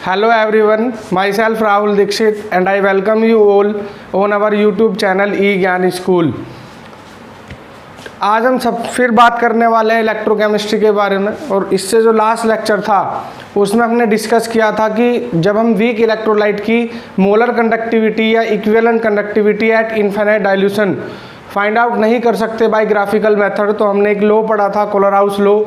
Hello everyone, myself Rahul Dixit and I welcome you all on our YouTube channel E-ज्ञान school. आज हम सब फिर बात करने वाले हैं इलेक्ट्रोकेमिस्ट्री के बारे में। और इससे जो लास्ट लेक्चर था उसमें हमने डिस्कस किया था कि जब हम वीक इलेक्ट्रोलाइट की मोलर कंडक्टिविटी या equivalent conductivity eight infinite dilution find out नहीं कर सकते बाय ग्राफिकल मेथड, तो हमने एक लॉ पढ़ा था, कोलरहाउस लॉ।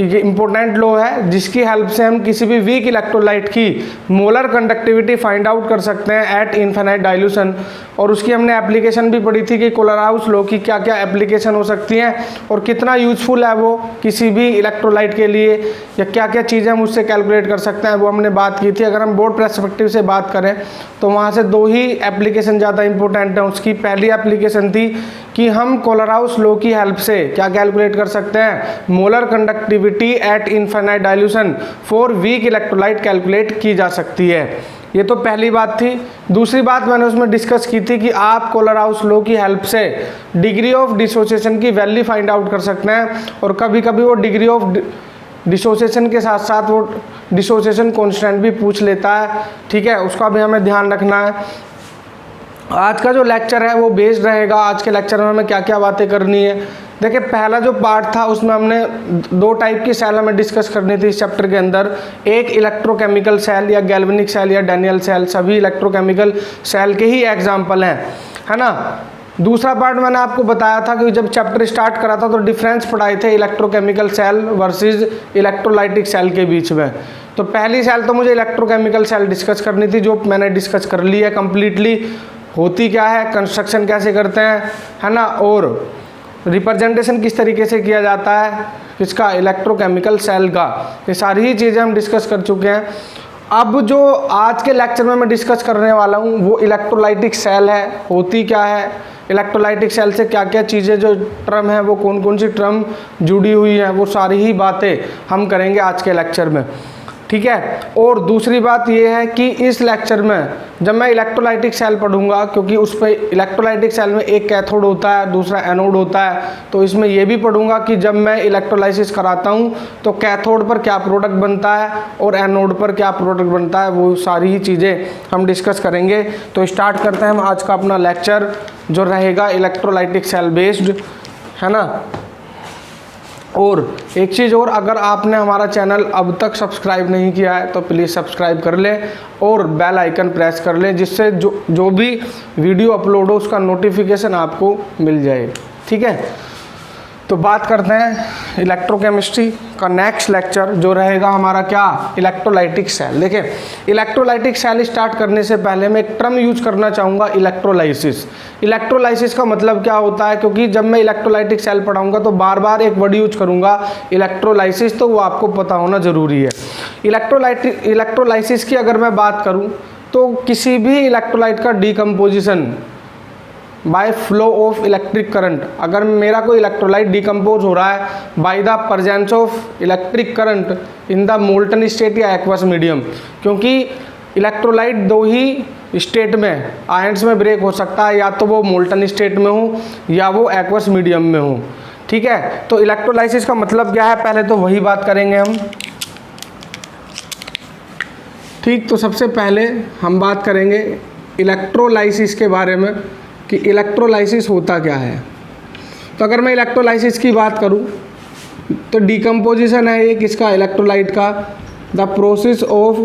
ये इंपॉर्टेंट लॉ है जिसकी हेल्प से हम किसी भी वीक इलेक्ट्रोलाइट की मोलर कंडक्टिविटी फाइंड आउट कर सकते हैं एट इनफाइनाइट डाइल्यूशन। और उसकी हमने एप्लीकेशन भी पढ़ी थी कि कोलरहाउस लॉ की क्या क्या एप्लीकेशन हो सकती हैं और कितना यूजफुल है वो किसी भी इलेक्ट्रोलाइट के लिए, या क्या क्या चीज़ें हम उससे कैलकुलेट कर सकते हैं, वो हमने बात की थी। अगर हम बोर्ड पर्सपेक्टिव से बात करें तो वहाँ से दो ही एप्लीकेशन ज़्यादा इंपॉर्टेंट हैं। उसकी पहली एप्लीकेशन थी कि हम कोलरहाउस लॉ की हेल्प से क्या कैलकुलेट कर सकते हैं, molar conductivity eight infinite dilution for weak electrolyte calculate की जा सकती है। ये तो पहली बात थी। दूसरी बात मैंने उसमें डिस्कस की थी कि आप कोलरहाउस लॉ की हेल्प से डिग्री ऑफ डिसोसिएशन की वैल्यू फाइंड आउट कर सकते हैं। और कभी कभी वो डिग्री ऑफ डिसोसिएशन के साथ साथ वो डिसोसिएशन कांस्टेंट भी पूछ लेता है, ठीक है, उसका भी हमें ध्यान रखना है। आज का जो लेक्चर है वो बेस्ड रहेगा, आज के लेक्चर में हमें क्या क्या बातें करनी है। देखिए, पहला जो पार्ट था उसमें हमने दो टाइप की सेल हमें डिस्कस करनी थी इस चैप्टर के अंदर। एक इलेक्ट्रोकेमिकल सेल या गैल्वेनिक सेल या डैनियल सेल, सभी इलेक्ट्रोकेमिकल सेल के ही एग्जाम्पल हैं, है ना। दूसरा पार्ट मैंने आपको बताया था कि जब चैप्टर स्टार्ट करा था तो डिफरेंस पढ़ाए थे electrochemical cell versus electrolytic cell के बीच में। तो पहली सेल तो मुझे इलेक्ट्रोकेमिकल सेल डिस्कस करनी थी, जो मैंने डिस्कस कर ली है कम्प्लीटली। होती क्या है, कंस्ट्रक्शन कैसे करते हैं, है ना, और रिप्रेजेंटेशन किस तरीके से किया जाता है किसका, इलेक्ट्रोकेमिकल सेल का, ये सारी ही चीज़ें हम डिस्कस कर चुके हैं। अब जो आज के लेक्चर में मैं डिस्कस करने वाला हूँ वो इलेक्ट्रोलाइटिक सेल है। होती क्या है, इलेक्ट्रोलाइटिक सेल से क्या क्या चीज़ें जो टर्म है वो कौन कौन सी टर्म जुड़ी हुई हैं, वो सारी ही बातें हम करेंगे आज के लेक्चर में, ठीक है। और दूसरी बात ये है कि इस लेक्चर में जब मैं इलेक्ट्रोलाइटिक सेल पढ़ूंगा, क्योंकि उस पर इलेक्ट्रोलाइटिक सेल में एक कैथोड होता है दूसरा एनोड होता है, तो इसमें ये भी पढ़ूंगा कि जब मैं इलेक्ट्रोलाइसिस कराता हूँ तो कैथोड पर क्या प्रोडक्ट बनता है और एनोड पर क्या प्रोडक्ट बनता है, वो सारी ही चीज़ें हम डिस्कस करेंगे। तो स्टार्ट करते हैं हम आज का अपना लेक्चर जो रहेगा इलेक्ट्रोलाइटिक सेल बेस्ड, है ना। और एक चीज़ और, अगर आपने हमारा चैनल अब तक सब्सक्राइब नहीं किया है तो प्लीज़ सब्सक्राइब कर लें और बेल आइकन प्रेस कर लें, जिससे जो भी वीडियो अपलोड हो उसका नोटिफिकेशन आपको मिल जाए, ठीक है। तो बात करते हैं इलेक्ट्रोकेमिस्ट्री का नेक्स्ट लेक्चर जो रहेगा हमारा क्या, इलेक्ट्रोलाइटिक सेल। देखिए, इलेक्ट्रोलाइटिक सेल स्टार्ट करने से पहले मैं एक टर्म यूज करना चाहूँगा, इलेक्ट्रोलाइसिस। इलेक्ट्रोलाइसिस का मतलब क्या होता है, क्योंकि जब मैं इलेक्ट्रोलाइटिक सेल पढ़ाऊँगा तो बार बार एक वर्ड यूज करूँगा इलेक्ट्रोलाइसिस, तो वो आपको पता होना ज़रूरी है। इलेक्ट्रोलाइसिस की अगर मैं बात करूँ तो किसी भी इलेक्ट्रोलाइट का decomposition by flow of electric current, अगर मेरा कोई इलेक्ट्रोलाइट डिकम्पोज हो रहा है by the presence of electric current in the molten state या एक्वस मीडियम, क्योंकि इलेक्ट्रोलाइट दो ही स्टेट में आयंस में ब्रेक हो सकता है, या तो वो मोल्टन स्टेट में हो या वो एक्वस मीडियम में हो, ठीक है। तो इलेक्ट्रोलाइसिस का मतलब क्या है, पहले तो वही बात करेंगे हम, ठीक। तो सबसे पहले हम बात करेंगे इलेक्ट्रोलाइसिस के बारे में कि इलेक्ट्रोलाइसिस होता क्या है। तो अगर मैं इलेक्ट्रोलाइसिस की बात करूं तो डिकम्पोजिशन है एक इसका इलेक्ट्रोलाइट का, the process of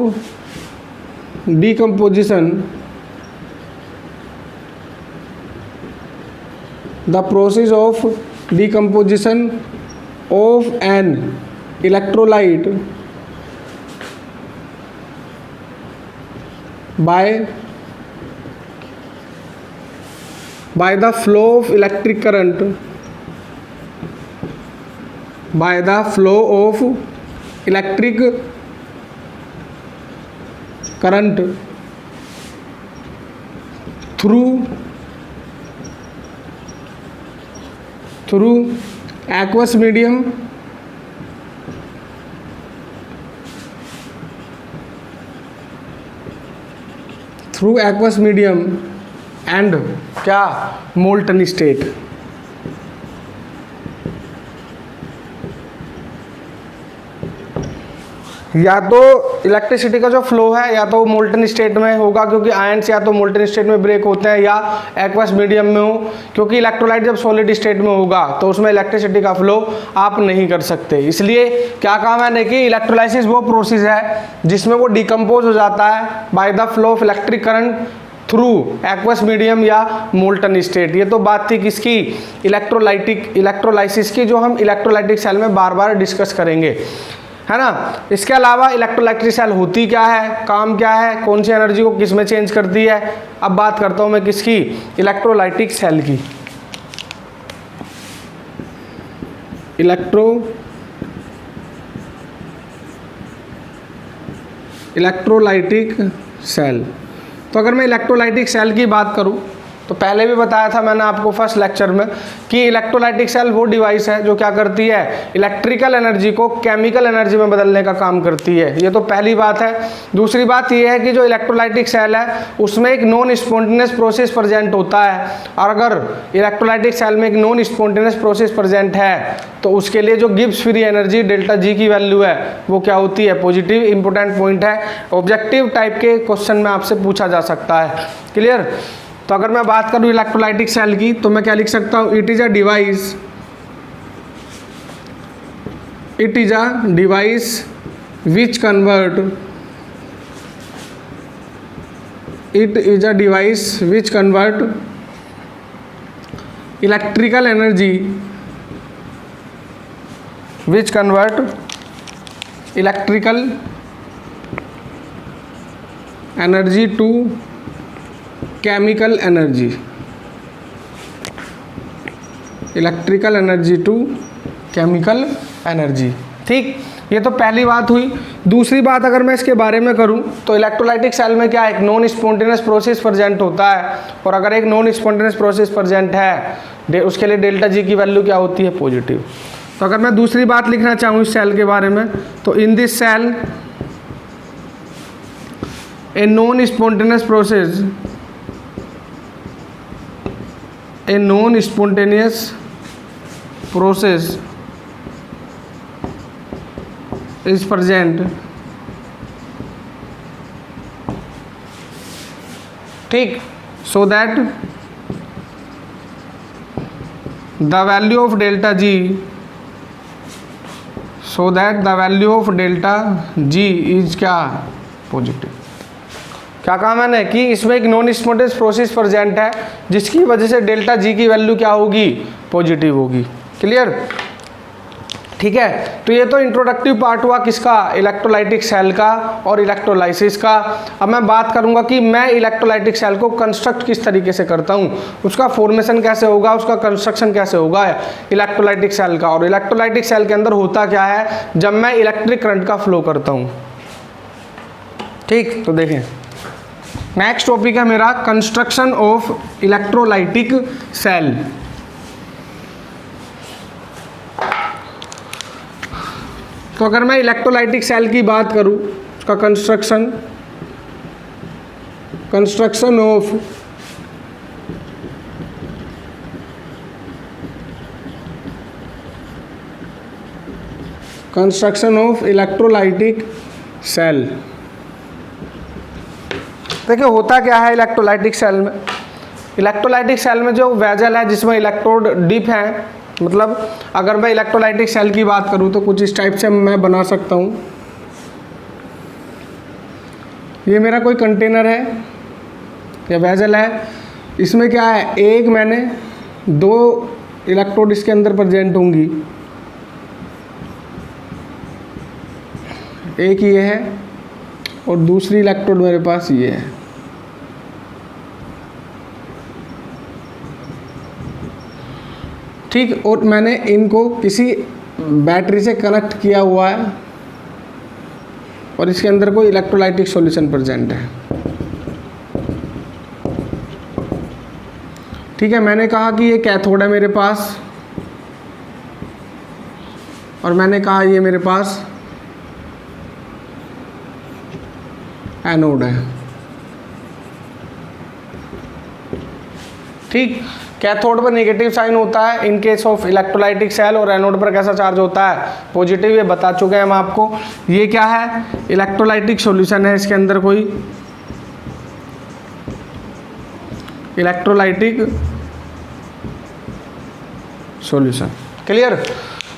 decomposition, the process of decomposition of an electrolyte by the flow of electric current, by the flow of electric current through aqueous medium and क्या, मोल्टन स्टेट। या तो electricity का जो flow है या तो molten state में होगा, क्योंकि आयंस या तो मोल्टन स्टेट में ब्रेक होते हैं या एक्वस मीडियम में हो, क्योंकि इलेक्ट्रोलाइट जब सॉलिड स्टेट में होगा तो उसमें इलेक्ट्रिसिटी का फ्लो आप नहीं कर सकते। इसलिए क्या कहा मैंने कि इलेक्ट्रोलाइसिस वो प्रोसेस है जिसमें वो डिकम्पोज हो जाता है by the flow of electric current through aqueous medium या मोल्टन स्टेट। ये तो बात थी किसकी, इलेक्ट्रोलाइसिस की, जो हम इलेक्ट्रोलाइटिक सेल में बार बार डिस्कस करेंगे, है ना। इसके अलावा इलेक्ट्रोलाइटिक सेल होती क्या है, काम क्या है, कौन सी एनर्जी को किस में चेंज करती है। अब बात करता हूं मैं किसकी, इलेक्ट्रोलाइटिक सेल की। Electrolytic cell. तो अगर मैं इलेक्ट्रोलाइटिक सेल की बात करूं तो पहले भी बताया था मैंने आपको फर्स्ट लेक्चर में कि इलेक्ट्रोलाइटिक सेल वो डिवाइस है जो क्या करती है, इलेक्ट्रिकल एनर्जी को केमिकल एनर्जी में बदलने का काम करती है। ये तो पहली बात है। दूसरी बात ये है कि जो इलेक्ट्रोलाइटिक सेल है उसमें एक नॉन स्पॉन्टेनियस प्रोसेस प्रेजेंट होता है, और अगर इलेक्ट्रोलाइटिक सेल में एक नॉन स्पॉन्टेनियस प्रोसेस प्रेजेंट है तो उसके लिए जो Gibbs free energy delta G की वैल्यू है वो क्या होती है, पॉजिटिव। इंपॉर्टेंट पॉइंट है, ऑब्जेक्टिव टाइप के क्वेश्चन में आपसे पूछा जा सकता है। क्लियर। तो अगर मैं बात करूं इलेक्ट्रोलाइटिक सेल की तो मैं क्या लिख सकता हूं, it is a device which convert electrical energy to chemical energy, electrical energy to chemical energy. ठीक, ये तो पहली बात हुई। दूसरी बात अगर मैं इसके बारे में करूं तो इलेक्ट्रोलाइटिक सेल में क्या एक नॉन स्पॉन्टेनियस प्रोसेस प्रेजेंट होता है, और अगर एक नॉन स्पॉन्टेनियस प्रोसेस प्रेजेंट है उसके लिए डेल्टा जी की वैल्यू क्या होती है, पॉजिटिव। तो अगर मैं दूसरी बात लिखना चाहूँ इस सेल के बारे में तो in this cell a non spontaneous process is present। ठीक, so that the value of delta G is क्या, पॉजिटिव। क्या कहा मैंने कि इसमें एक नॉन स्पॉन्टेनियस प्रोसेस प्रेजेंट है जिसकी वजह से डेल्टा जी की वैल्यू क्या होगी, पॉजिटिव होगी। क्लियर। ठीक है, तो ये तो इंट्रोडक्टिव पार्ट हुआ किसका, इलेक्ट्रोलाइटिक सेल का और इलेक्ट्रोलाइसिस का। अब मैं बात करूंगा कि मैं इलेक्ट्रोलाइटिक सेल को कंस्ट्रक्ट किस तरीके से करता हूं, उसका फॉर्मेशन कैसे होगा, उसका कंस्ट्रक्शन कैसे होगा इलेक्ट्रोलाइटिक सेल का, और इलेक्ट्रोलाइटिक सेल के अंदर होता क्या है जब मैं इलेक्ट्रिक करंट का फ्लो करता हूं। ठीक, तो देखें नेक्स्ट टॉपिक है मेरा कंस्ट्रक्शन ऑफ इलेक्ट्रोलाइटिक सेल। तो अगर मैं इलेक्ट्रोलाइटिक सेल की बात करूं उसका कंस्ट्रक्शन ऑफ इलेक्ट्रोलाइटिक सेल। देखिए होता क्या है इलेक्ट्रोलाइटिक सेल में जो वेजल है जिसमें इलेक्ट्रोड डिप है, मतलब अगर मैं इलेक्ट्रोलाइटिक सेल की बात करूं तो कुछ इस टाइप से मैं बना सकता हूं। ये मेरा कोई कंटेनर है या वेजल है, इसमें क्या है, एक मैंने दो इलेक्ट्रोड इसके अंदर प्रेजेंट होंगी, एक ये है और दूसरी इलेक्ट्रोड मेरे पास ये है। ठीक, और मैंने इनको किसी बैटरी से कनेक्ट किया हुआ है और इसके अंदर कोई इलेक्ट्रोलाइटिक सॉल्यूशन प्रेजेंट है। ठीक है, मैंने कहा कि ये कैथोड है मेरे पास और मैंने कहा ये मेरे पास एनोड है। ठीक। कैथोड पर नेगेटिव साइन होता है in case of electrolytic cell, और एनोड पर कैसा चार्ज होता है, पॉजिटिव। ये बता चुके हैं हम आपको। ये क्या है, इलेक्ट्रोलाइटिक सॉल्यूशन है, इसके अंदर कोई इलेक्ट्रोलाइटिक सॉल्यूशन। क्लियर।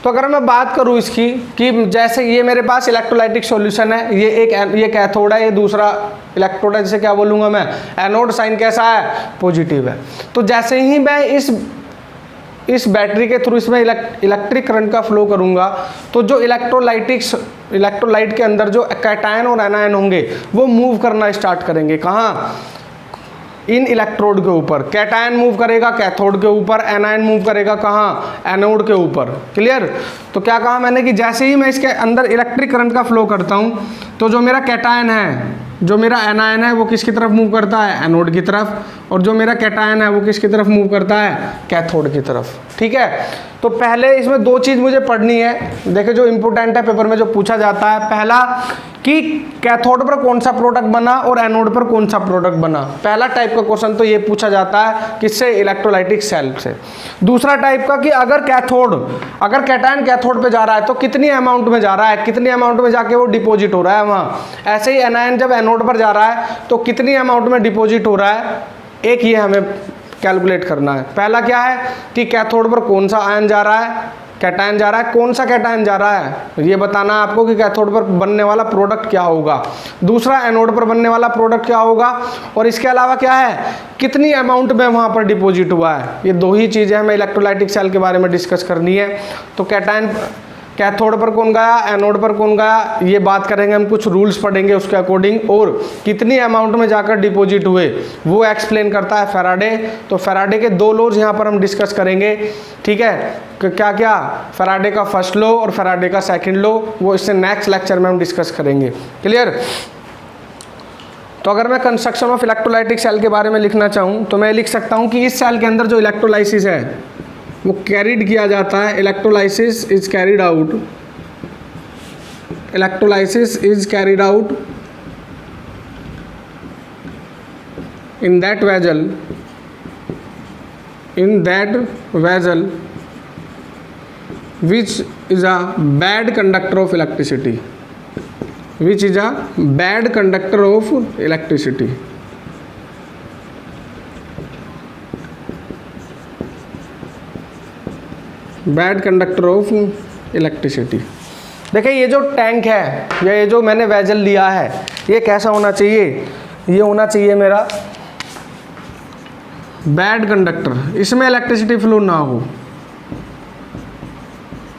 तो अगर मैं बात करूं इसकी कि जैसे ये मेरे पास इलेक्ट्रोलाइटिक सॉल्यूशन है, ये कैथोड है, ये दूसरा इलेक्ट्रोड है, जैसे क्या बोलूँगा मैं, एनोड। साइन कैसा है, पॉजिटिव है। तो जैसे ही मैं इस बैटरी के थ्रू इसमें इलेक्ट्रिक करंट का फ्लो करूंगा, तो जो इलेक्ट्रोलाइट के अंदर जो कैटायन और एनायन होंगे वो मूव करना स्टार्ट करेंगे। कहाँ, इन इलेक्ट्रोड के ऊपर। कैटायन मूव करेगा कैथोड के ऊपर, एनायन मूव करेगा कहाँ, एनोड के ऊपर। क्लियर। तो क्या कहा मैंने कि जैसे ही मैं इसके अंदर इलेक्ट्रिक करंट का फ्लो करता हूँ, तो जो मेरा कैटायन है, जो मेरा एनायन है, वो किसकी तरफ मूव करता है, एनोड की तरफ, और जो मेरा कैटायन है वो किसकी तरफ मूव करता है, कैथोड की तरफ। ठीक है। तो पहले इसमें दो चीज़ मुझे पढ़नी है, देखिए जो इंपॉर्टेंट है पेपर में जो पूछा जाता है। पहला कि कैथोड पर कौन सा प्रोडक्ट बना और एनोड पर कौन सा प्रोडक्ट बना। पहला टाइप का क्वेश्चन तो ये पूछा जाता है किससे, इलेक्ट्रोलाइटिक सेल से। दूसरा टाइप का कि अगर कैटायन कैथोड पे जा रहा है तो कितनी अमाउंट में जा रहा है, कितनी अमाउंट में जाके वो डिपॉजिट हो रहा है वहाँ। ऐसे ही एनायन जब एनोड पर जा रहा है तो कितनी अमाउंट में डिपॉजिट हो रहा है, एक ये हमें कैलकुलेट करना है। पहला क्या है कि कैथोड पर कौन सा आयन जा रहा है, कैटायन जा रहा है, कौन सा कैटायन जा रहा है, ये बताना है आपको कि कैथोड पर बनने वाला प्रोडक्ट क्या होगा। दूसरा, एनोड पर बनने वाला प्रोडक्ट क्या होगा, और इसके अलावा क्या है, कितनी अमाउंट में वहाँ पर डिपॉजिट हुआ है। ये दो ही चीज़ें हमें इलेक्ट्रोलाइटिक सेल के बारे में डिस्कस करनी है। तो कैथोड पर कौन गया, एनोड पर कौन गया, ये बात करेंगे हम, कुछ रूल्स पढ़ेंगे उसके अकॉर्डिंग, और कितनी अमाउंट में जाकर डिपॉजिट हुए वो एक्सप्लेन करता है फैराडे। तो फैराडे के दो लॉज यहाँ पर हम डिस्कस करेंगे। ठीक है। क्या क्या, फैराडे का फर्स्ट लॉ और फैराडे का सेकंड लॉ, वो इससे नेक्स्ट लेक्चर में हम डिस्कस करेंगे। क्लियर। तो अगर मैं कंस्ट्रक्शन ऑफ इलेक्ट्रोलाइटिक सेल के बारे में लिखना चाहूँ तो मैं लिख सकता हूँ कि इस सेल के अंदर जो इलेक्ट्रोलाइसिस है वो कैरिड किया जाता है। Electrolysis is carried out, electrolysis is carried out in that vessel which is a bad conductor of electricity, which is a bad conductor of electricity. Bad conductor of electricity. देखिए ये जो tank है या ये जो मैंने वेजल लिया है, ये कैसा होना चाहिए, ये होना चाहिए मेरा बैड कंडक्टर, इसमें इलेक्ट्रिसिटी फ्लो ना हो,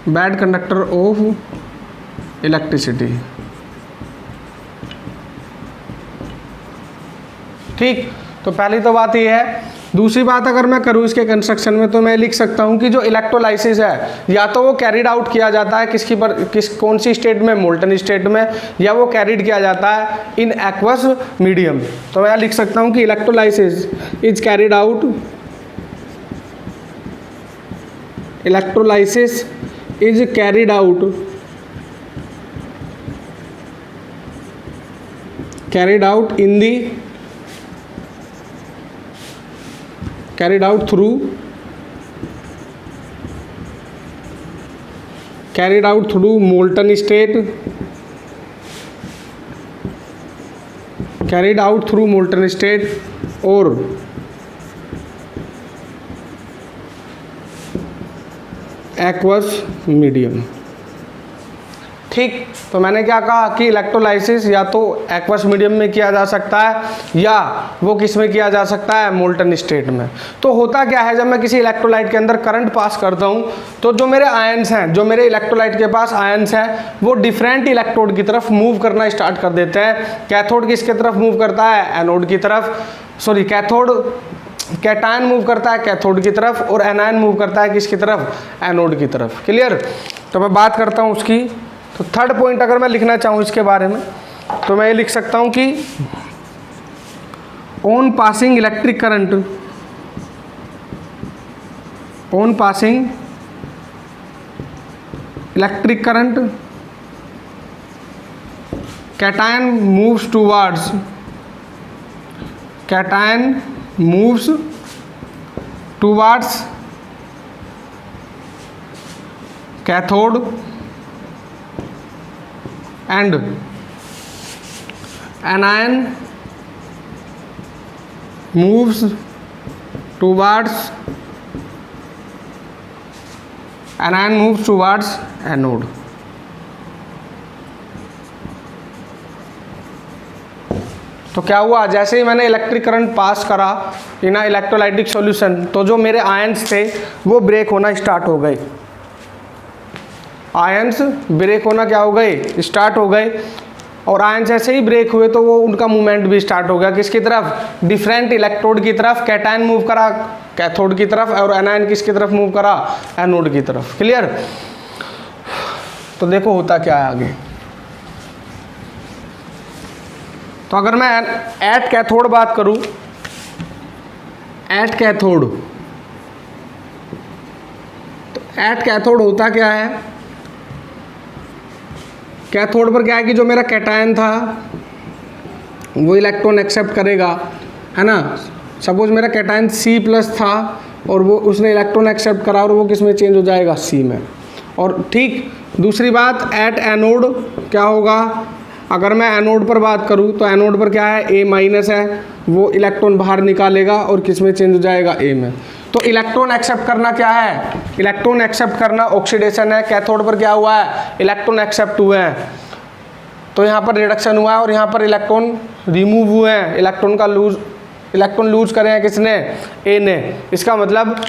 बैड कंडक्टर ऑफ इलेक्ट्रिसिटी। ठीक। तो पहली तो बात ये है। दूसरी बात अगर मैं करूँ इसके कंस्ट्रक्शन में तो मैं लिख सकता हूँ कि जो इलेक्ट्रोलाइसिस है या तो वो कैरिड आउट किया जाता है कौन सी स्टेट में, मोल्टन स्टेट में, या वो कैरिड किया जाता है इन एक्वस मीडियम। तो मैं लिख सकता हूँ कि electrolysis is carried out, electrolysis is carried out in the carried out through molten state, carried out through molten state or aqueous medium। ठीक। तो मैंने क्या कहा कि इलेक्ट्रोलाइसिस या तो एक्वस मीडियम में किया जा सकता है या वो किस में किया जा सकता है, मोल्टन स्टेट में। तो होता क्या है, जब मैं किसी इलेक्ट्रोलाइट के अंदर करंट पास करता हूँ तो जो मेरे आयंस हैं, जो मेरे इलेक्ट्रोलाइट के पास आयंस हैं, वो डिफरेंट इलेक्ट्रोड की तरफ मूव करना स्टार्ट कर देते हैं। कैथोड किसके तरफ मूव करता है, एनोड की तरफ, सॉरी कैटायन मूव करता है कैथोड की तरफ, और एनायन मूव करता है किसकी तरफ, एनोड की तरफ। क्लियर। तो मैं बात करता हूँ उसकी। तो थर्ड पॉइंट अगर मैं लिखना चाहूँ इसके बारे में तो मैं ये लिख सकता हूँ कि on passing electric current, on passing electric current, cation moves towards, cation moves towards cathode and anion moves towards anode. तो क्या हुआ, जैसे ही मैंने इलेक्ट्रिक करंट पास करा इन इलेक्ट्रोलाइटिक सॉल्यूशन, तो जो मेरे आयंस थे वो ब्रेक होना स्टार्ट हो गए। आयंस ब्रेक होना क्या हो गए, स्टार्ट हो गए। और आयंस ऐसे ही ब्रेक हुए तो वो उनका मूवमेंट भी स्टार्ट हो गया किसकी तरफ, डिफरेंट इलेक्ट्रोड की तरफ। कैटायन मूव करा कैथोड की तरफ और एनायन किसकी तरफ मूव करा, एनोड की तरफ। क्लियर। तो देखो होता क्या है आगे। तो अगर मैं एट कैथोड बात करूं, एट कैथोड, तो एट कैथोड होता क्या है, कैथोड पर क्या है कि जो मेरा कैटायन था वो इलेक्ट्रॉन एक्सेप्ट करेगा, है ना। सपोज मेरा कैटायन C+ था और वो उसने इलेक्ट्रॉन एक्सेप्ट करा और वो किस में चेंज हो जाएगा, C में। और ठीक दूसरी बात, एट एनोड क्या होगा, अगर मैं एनोड पर बात करूं तो एनोड पर क्या है, A- है, वो इलेक्ट्रॉन बाहर निकालेगा और किस में चेंज हो जाएगा, A में। तो इलेक्ट्रॉन एक्सेप्ट करना क्या है, इलेक्ट्रॉन एक्सेप्ट करना ऑक्सीडेशन है। कैथोड पर क्या हुआ है, इलेक्ट्रॉन एक्सेप्ट हुए हैं, तो यहाँ पर रिडक्शन हुआ है और यहाँ पर इलेक्ट्रॉन रिमूव हुए हैं। इलेक्ट्रॉन लूज करे हैं किसने, ए ने। इसका मतलब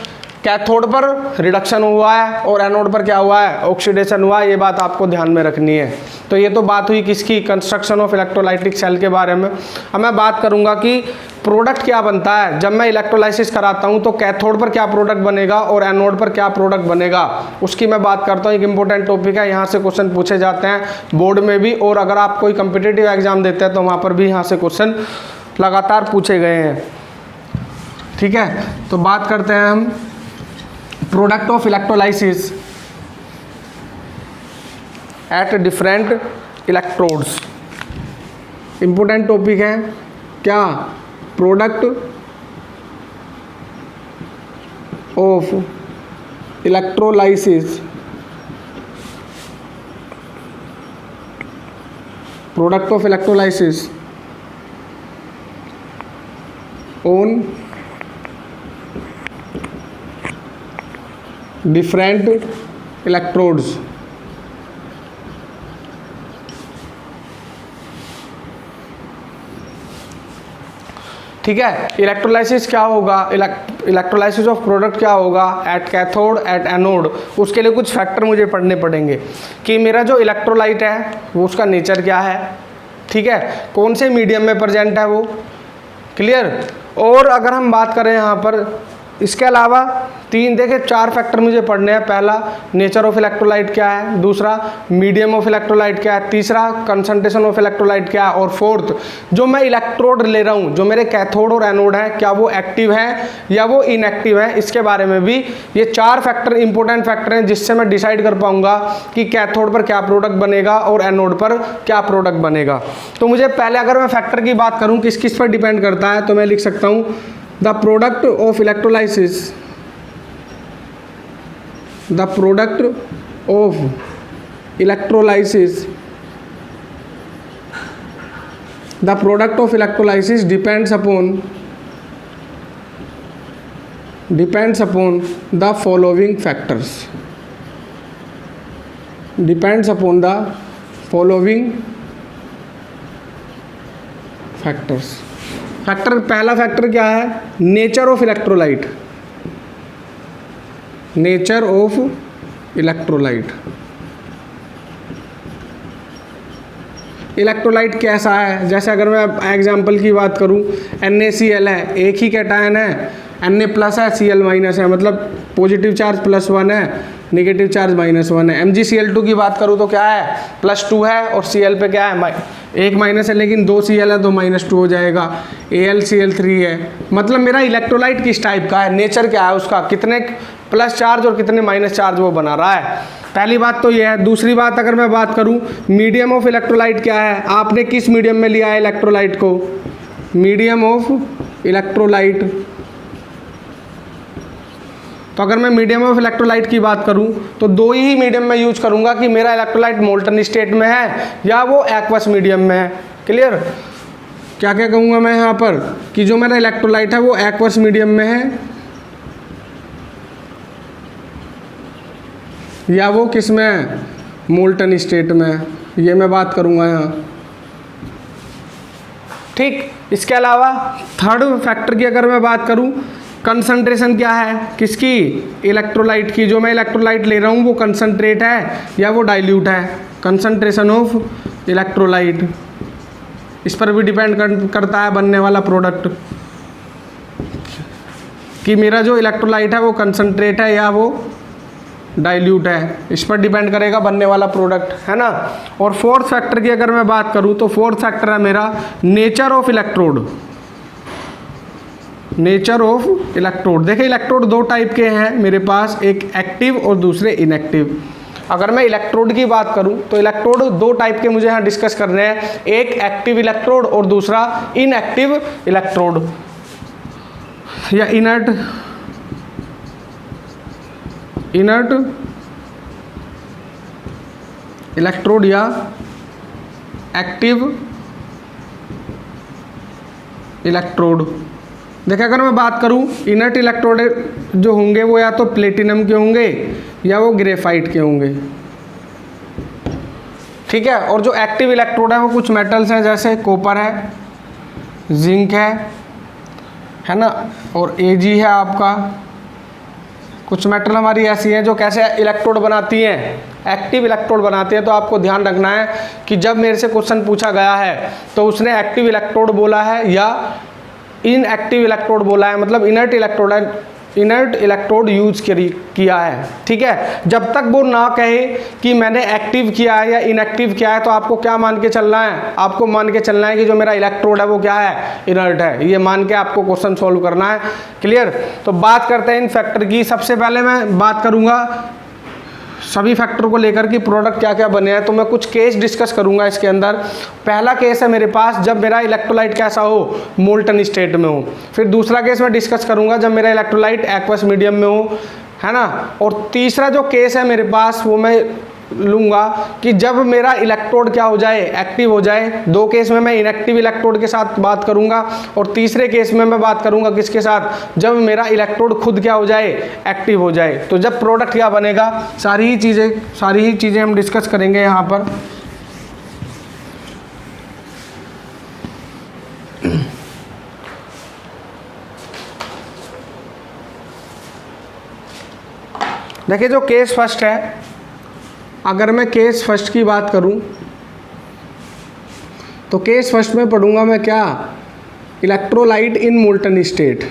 कैथोड पर रिडक्शन हुआ है और एनोड पर क्या हुआ है, ऑक्सीडेशन हुआ है। ये बात आपको ध्यान में रखनी है। तो ये तो बात हुई किसकी, कंस्ट्रक्शन ऑफ इलेक्ट्रोलाइटिक सेल के बारे में। अब मैं बात करूंगा कि प्रोडक्ट क्या बनता है जब मैं इलेक्ट्रोलाइसिस कराता हूं, तो कैथोड पर क्या प्रोडक्ट बनेगा और एनोड पर क्या प्रोडक्ट बनेगा, उसकी मैं बात करता हूं। एक इंपॉर्टेंट टॉपिक है, यहाँ से क्वेश्चन पूछे जाते हैं बोर्ड में भी, और अगर आप कोई कम्पिटिटिव एग्जाम देते हैं तो वहाँ पर भी यहाँ से क्वेश्चन लगातार पूछे गए हैं। ठीक है, तो बात करते हैं हम product of electrolysis at different electrodes. Important topic है क्या, product of electrolysis, product of electrolysis on different electrodes. ठीक है, इलेक्ट्रोलाइसिस क्या होगा, इलेक्ट्रोलाइसिस ऑफ प्रोडक्ट क्या होगा एट कैथोड एट एनोड। उसके लिए कुछ फैक्टर मुझे पढ़ने पड़ेंगे कि मेरा जो इलेक्ट्रोलाइट है वो उसका नेचर क्या है, ठीक है, कौन से मीडियम में प्रेजेंट है वो। क्लियर। और अगर हम बात करें यहाँ पर इसके अलावा चार फैक्टर मुझे पढ़ने हैं। पहला, नेचर ऑफ इलेक्ट्रोलाइट क्या है, दूसरा मीडियम ऑफ इलेक्ट्रोलाइट क्या है, तीसरा कंसंट्रेशन ऑफ इलेक्ट्रोलाइट क्या है, और फोर्थ जो मैं इलेक्ट्रोड ले रहा हूँ, जो मेरे कैथोड और एनोड है, क्या वो एक्टिव है या वो इनएक्टिव है। इसके बारे में भी ये चार फैक्टर इंपॉर्टेंट फैक्टर हैं जिससे मैं डिसाइड कर पाऊंगा कि कैथोड पर क्या प्रोडक्ट बनेगा और एनोड पर क्या प्रोडक्ट बनेगा। तो मुझे पहले अगर मैं फैक्टर की बात करूँ किस किस पर डिपेंड करता है, तो मैं लिख सकता हूँ the product of electrolysis, the product of electrolysis, the product of electrolysis depends upon the following factors, depends upon the following factors। Factor, पहला फैक्टर क्या है, nature of electrolyte, nature of electrolyte. Electrolyte कैसा है, जैसे अगर मैं example की बात करूं, NaCl है, एक ही कैटायन है, Na+ है, Cl- है, मतलब पॉजिटिव चार्ज +1 है, नेगेटिव चार्ज -1 है। MgCl2 की बात करूं तो क्या है, +2 है और Cl पे क्या है, एक माइनस है, लेकिन 2 Cl है तो -2 हो जाएगा। AlCl3 है। मतलब मेरा इलेक्ट्रोलाइट किस टाइप का है, नेचर क्या है उसका, कितने प्लस चार्ज और कितने माइनस चार्ज वो बना रहा है। पहली बात तो ये है। दूसरी बात अगर मैं बात करूं मीडियम ऑफ इलेक्ट्रोलाइट क्या है, आपने किस मीडियम में लिया है इलेक्ट्रोलाइट को, मीडियम ऑफ इलेक्ट्रोलाइट तो अगर मैं मीडियम ऑफ इलेक्ट्रोलाइट की बात करूं तो दो ही मीडियम में यूज करूंगा कि मेरा इलेक्ट्रोलाइट मोल्टन स्टेट में है या वो एक्वस मीडियम में है। क्लियर? क्या क्या कहूँगा मैं यहाँ पर कि जो मेरा इलेक्ट्रोलाइट है वो एक्वस मीडियम में है या वो किस में है, मोल्टन स्टेट में, ये मैं बात करूँगा यहाँ। ठीक, इसके अलावा थर्ड फैक्टर की अगर मैं बात करूँ, कंसंट्रेशन क्या है किसकी, इलेक्ट्रोलाइट की। जो मैं इलेक्ट्रोलाइट ले रहा हूँ वो कंसंट्रेट है या वो डाइल्यूट है, कंसंट्रेशन ऑफ इलेक्ट्रोलाइट। इस पर भी डिपेंड करता है बनने वाला प्रोडक्ट कि मेरा जो इलेक्ट्रोलाइट है वो कंसंट्रेट है या वो डाइल्यूट है, इस पर डिपेंड करेगा बनने वाला प्रोडक्ट, है ना। और फोर्थ फैक्टर की अगर मैं बात करूं तो फोर्थ फैक्टर है मेरा nature of electrode. Nature of electrode, देखिए इलेक्ट्रोड दो टाइप के हैं मेरे पास, एक एक्टिव और दूसरे इनएक्टिव। अगर मैं इलेक्ट्रोड की बात करूं तो इलेक्ट्रोड दो टाइप के मुझे यहाँ डिस्कस करने हैं, एक एक्टिव इलेक्ट्रोड और दूसरा इनएक्टिव इलेक्ट्रोड या इनर्ट इलेक्ट्रोड या एक्टिव इलेक्ट्रोड। देखिए अगर मैं बात करूं इनर्ट इलेक्ट्रोड जो होंगे वो या तो प्लेटिनम के होंगे या वो ग्रेफाइट के होंगे, ठीक है। और जो एक्टिव इलेक्ट्रोड है वो कुछ मेटल्स हैं जैसे कॉपर है, जिंक है ना, और Ag है आपका। कुछ मेटल हमारी ऐसी हैं जो कैसे इलेक्ट्रोड बनाती हैं, एक्टिव इलेक्ट्रोड बनाते हैं। तो आपको ध्यान रखना है कि जब मेरे से क्वेश्चन पूछा गया है तो उसने एक्टिव इलेक्ट्रोड बोला है या इनएक्टिव इलेक्ट्रोड बोला है, मतलब इनर्ट इलेक्ट्रोड यूज किया है, ठीक है। जब तक वो ना कहे कि मैंने एक्टिव किया है या इनएक्टिव किया है तो आपको क्या मान के चलना है, आपको मान के चलना है कि जो मेरा इलेक्ट्रोड है वो क्या है, इनर्ट है। ये मान के आपको क्वेश्चन सॉल्व करना है। क्लियर? तो बात करते हैं इन फैक्टर की। सबसे पहले मैं बात करूंगा सभी फैक्टर को लेकर कि प्रोडक्ट क्या क्या बने हैं, तो मैं कुछ केस डिस्कस करूंगा इसके अंदर। पहला केस है मेरे पास जब मेरा इलेक्ट्रोलाइट कैसा हो, मोल्टन स्टेट में हो। फिर दूसरा केस मैं डिस्कस करूंगा जब मेरा इलेक्ट्रोलाइट एक्वस मीडियम में हो, है ना। और तीसरा जो केस है मेरे पास वो मैं लूँगा कि जब मेरा इलेक्ट्रोड क्या हो जाए, एक्टिव हो जाए। दो केस में मैं इनएक्टिव इलेक्ट्रोड के साथ बात करूँगा और तीसरे केस में मैं बात करूँगा किसके साथ, जब मेरा इलेक्ट्रोड खुद क्या हो जाए, एक्टिव हो जाए। तो जब प्रोडक्ट क्या बनेगा, सारी ही चीज़ें हम डिस्कस करेंगे यहाँ पर। देखिए जो केस फर्स्ट है, अगर मैं केस फर्स्ट की बात करूं तो केस फर्स्ट में पढ़ूंगा मैं क्या, इलेक्ट्रोलाइट इन मोल्टन स्टेट।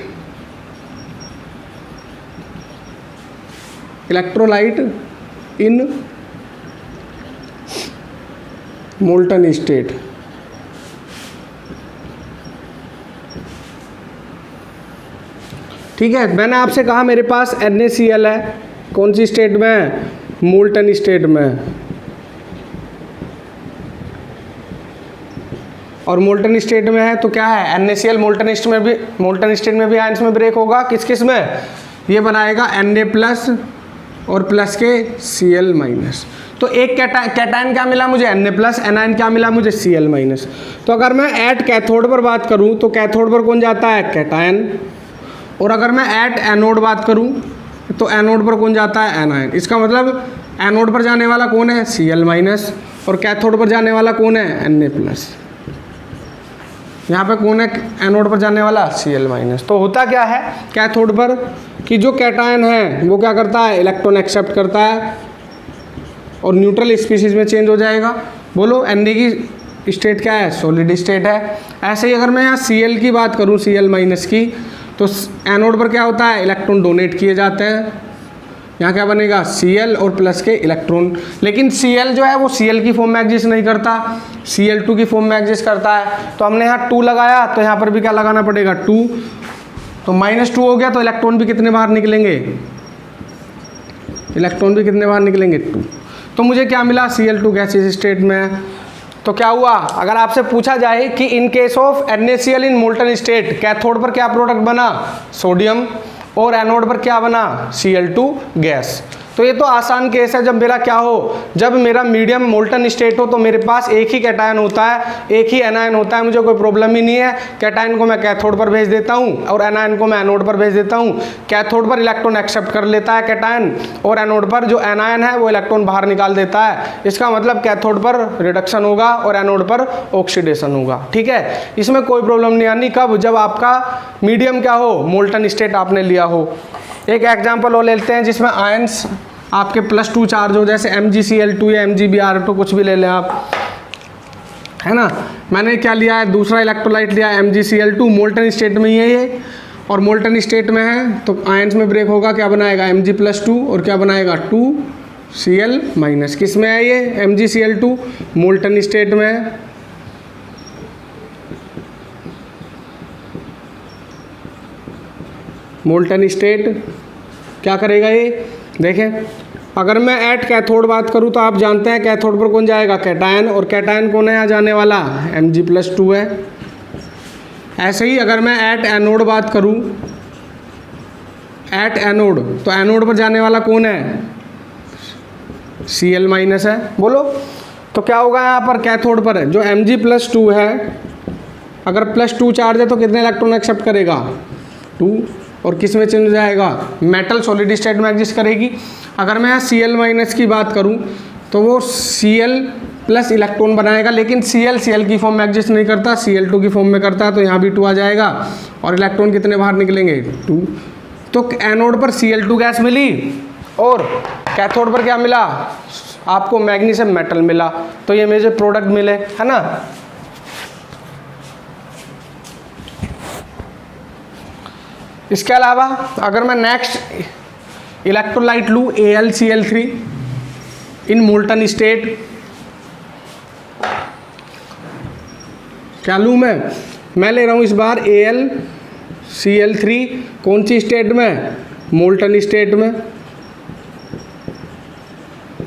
इलेक्ट्रोलाइट इन मोल्टन स्टेट। ठीक है, मैंने आपसे कहा मेरे पास NaCl है, कौन सी स्टेट में है, मोल्टन स्टेट में। और मोल्टन स्टेट में है तो क्या है, NaCl मोल्टन स्टेट में भी आयंस में ब्रेक होगा। किस किस में, ये बनाएगा Na+ और प्लस के Cl-। तो एक कैटायन क्या मिला मुझे, Na+, एनायन क्या मिला मुझे, Cl-। तो अगर मैं एट कैथोड पर बात करूं तो कैथोड पर कौन जाता है, कैटायन। और अगर मैं एट एनोड बात करूं तो एनोड पर कौन जाता है, एनायन। इसका मतलब एनोड पर जाने वाला कौन है, Cl- और कैथोड पर जाने वाला कौन है, Na+। यहाँ पे कौन है एनोड पर जाने वाला, Cl-। तो होता क्या है कैथोड पर कि जो कैटायन है वो क्या करता है, इलेक्ट्रॉन एक्सेप्ट करता है और न्यूट्रल स्पीशीज में चेंज हो जाएगा। बोलो Na की स्टेट क्या है, सॉलिड स्टेट है। ऐसे ही अगर मैं यहाँ Cl की बात करूँ, Cl- की, तो एनोड पर क्या होता है, इलेक्ट्रॉन डोनेट किए जाते हैं। यहाँ क्या बनेगा, Cl और प्लस के इलेक्ट्रॉन। लेकिन Cl जो है वो Cl की फॉर्म में एग्जिस्ट नहीं करता, Cl2 की फॉर्म में एग्जिस्ट करता है। तो हमने यहाँ 2 लगाया तो यहाँ पर भी क्या लगाना पड़ेगा, 2। तो -2 हो गया तो इलेक्ट्रॉन भी कितने बाहर निकलेंगे, इलेक्ट्रॉन भी कितने बाहर निकलेंगे, 2। तो मुझे क्या मिला, Cl2 गैसियस स्टेट में। तो क्या हुआ, अगर आपसे पूछा जाए कि इन case of NaCl in molten state cathode पर क्या प्रोडक्ट बना, सोडियम। और एनोड पर क्या बना, Cl2 गैस। तो ये तो आसान केस है। जब मेरा क्या हो, जब मेरा मीडियम मोल्टन स्टेट हो तो मेरे पास एक ही कैटायन होता है, एक ही एनायन होता है, मुझे कोई प्रॉब्लम ही नहीं है। कैटायन को मैं कैथोड पर भेज देता हूँ और एनायन को मैं एनोड पर भेज देता हूँ। कैथोड पर इलेक्ट्रॉन एक्सेप्ट कर लेता है कैटायन, और एनोड पर जो एनायन है वो इलेक्ट्रॉन बाहर निकाल देता है। इसका मतलब कैथोड पर रिडक्शन होगा और एनोड पर ऑक्सीडेशन होगा। ठीक है, इसमें कोई प्रॉब्लम नहीं आनी। कब, जब आपका मीडियम क्या हो, मोल्टन स्टेट आपने लिया हो। एक एग्जाम्पल और लेते हैं जिसमें आयंस आपके +2 चार्ज हो, जैसे MgCl2 या MgBr2 कुछ भी ले लें आप, है ना। मैंने क्या लिया है, दूसरा इलेक्ट्रोलाइट लिया है MgCl2, मोल्टन स्टेट में ही है ये, और मोल्टन स्टेट में है तो आयंस में ब्रेक होगा, क्या बनाएगा Mg+2 और क्या बनाएगा 2Cl-। किस में है ये MgCl2, मोल्टन स्टेट में है। मोल्टन स्टेट क्या करेगा ये, देखें। अगर मैं एट कैथोड बात करूँ तो आप जानते हैं कैथोड पर कौन जाएगा, कैटायन, और कैटायन कौन है यहाँ जाने वाला, Mg+2 है। ऐसे ही अगर मैं एट एनोड बात करूँ, एट एनोड, तो एनोड पर जाने वाला कौन है, Cl- है। बोलो तो क्या होगा यहाँ पर, कैथोड पर जो Mg+2 है, अगर +2 चार्ज है तो कितने इलेक्ट्रॉन एक्सेप्ट करेगा, 2, और किस में चेंज हो जाएगा, मेटल सॉलिड स्टेट में एग्जिस्ट करेगी। अगर मैं यहाँ Cl- की बात करूँ तो वो Cl+ इलेक्ट्रॉन बनाएगा, लेकिन Cl की फॉर्म में एग्जिस्ट नहीं करता, Cl2 की फॉर्म में करता है, तो यहाँ भी 2 आ जाएगा, और इलेक्ट्रॉन कितने बाहर निकलेंगे, 2। तो एनोड पर Cl2 गैस मिली और कैथोड पर क्या मिला, आपको मैग्नीशियम मेटल मिला। तो ये मेरे प्रोडक्ट मिले, है ना। इसके अलावा अगर मैं नेक्स्ट इलेक्ट्रोलाइट लूँ AlCl3 इन मोल्टन स्टेट, क्या लूँ मैं ले रहा हूँ इस बार AlCl3 कौन सी स्टेट में, मोल्टन स्टेट में,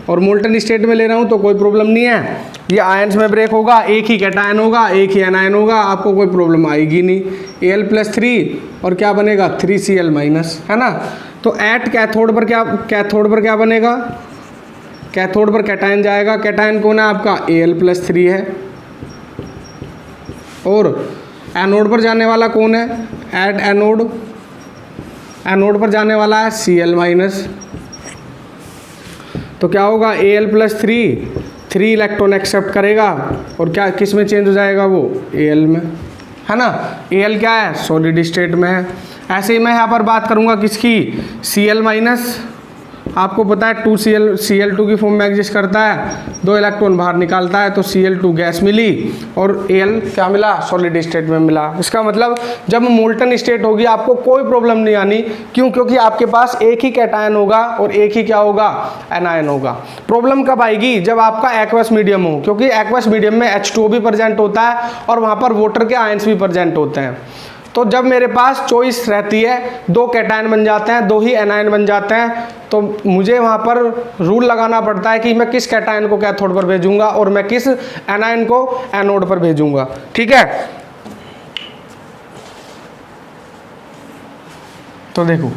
और मोल्टन स्टेट में ले रहा हूँ तो कोई प्रॉब्लम नहीं है। ये आयंस में ब्रेक होगा, एक ही कैटायन होगा, एक ही एनायन होगा, आपको कोई प्रॉब्लम आएगी नहीं। Al+3 और क्या बनेगा 3Cl-, है ना। तो एट कैथोड पर क्या बनेगा, कैथोड पर कैटायन जाएगा, कैटायन कौन है आपका Al+3 है, और एनोड पर जाने वाला कौन है, एट एनोड पर जाने वाला है Cl-। तो क्या होगा Al+3 3 इलेक्ट्रॉन एक्सेप्ट करेगा, और क्या किस में चेंज हो जाएगा वो, Al में, है ना। Al क्या है, सॉलिड स्टेट में है। ऐसे ही मैं यहाँ पर बात करूँगा किसकी, Cl-, आपको पता है 2Cl2 की फॉर्म में एग्जिस्ट करता है, 2 इलेक्ट्रॉन बाहर निकालता है, तो Cl2 गैस मिली और Al क्या मिला, सॉलिड स्टेट में मिला। इसका मतलब जब मोल्टन स्टेट होगी आपको कोई प्रॉब्लम नहीं आनी, क्यों, क्योंकि आपके पास एक ही कैटायन होगा और एक ही क्या होगा, एनायन होगा। प्रॉब्लम कब आएगी, जब आपका एक्वस मीडियम हो, क्योंकि एक्वस मीडियम में H2O भी प्रेजेंट होता है और वहाँ पर वाटर के आयंस भी प्रेजेंट होते हैं। तो जब मेरे पास चॉइस रहती है, 2 कैटायन बन जाते हैं, 2 ही एनायन बन जाते हैं, तो मुझे वहाँ पर रूल लगाना पड़ता है कि मैं किस कैटायन को कैथोड पर भेजूंगा और मैं किस एनायन को एनोड पर भेजूंगा। ठीक है, तो देखो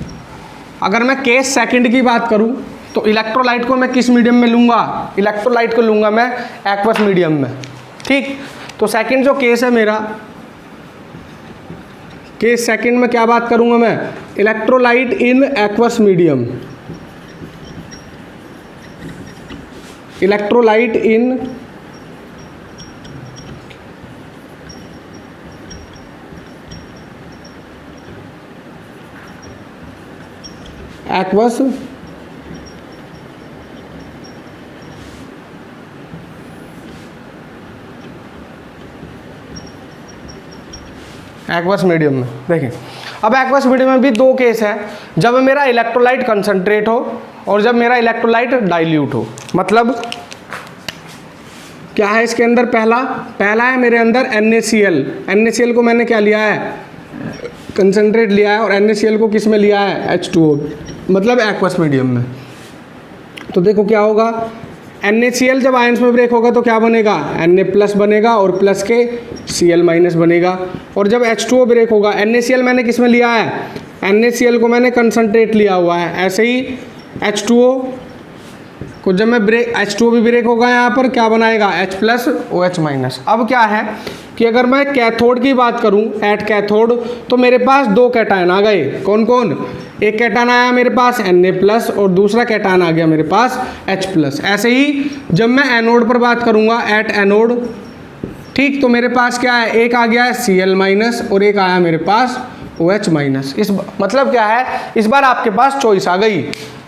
अगर मैं केस सेकंड की बात करूं तो इलेक्ट्रोलाइट को मैं किस मीडियम में लूंगा, इलेक्ट्रोलाइट को लूंगा मैं एक्वस मीडियम में। ठीक, तो सेकंड जो केस है मेरा, केस सेकंड में क्या बात करूंगा मैं, electrolyte in aqueous medium, electrolyte in aqueous aqueous medium में। देखें अब एक्वस मीडियम में भी 2 केस है, जब मेरा इलेक्ट्रोलाइट कंसंट्रेट हो और जब मेरा इलेक्ट्रोलाइट डाइल्यूट हो। मतलब क्या है इसके अंदर, पहला है मेरे अंदर NaCl को मैंने क्या लिया है, कंसंट्रेट लिया है, और NaCl को किस में लिया है, H2O, मतलब एक्वस मीडियम में। तो देखो क्या होगा, NaCl जब आयंस में ब्रेक होगा तो क्या बनेगा, Na+ बनेगा और प्लस के Cl- बनेगा, और जब H2O ब्रेक होगा, NaCl मैंने किस में लिया है, NaCl को मैंने कंसनट्रेट लिया हुआ है, ऐसे ही H2O को जब मैं ब्रेक, H2O भी ब्रेक होगा यहाँ पर, क्या बनाएगा H+OH-। अब क्या है कि अगर मैं कैथोड की बात करूँ, एट कैथोड, तो मेरे पास दो कैटायन आ गए। कौन कौन? एक कैटायन आया मेरे पास Na+ और दूसरा कैटायन आ गया मेरे पास H+। ऐसे ही जब मैं एनोड पर बात करूँगा, एट एनोड, ठीक, तो मेरे पास क्या है, एक आ गया है Cl- और एक आया मेरे पास OH-। इस मतलब क्या है, इस बार आपके पास चॉइस आ गई,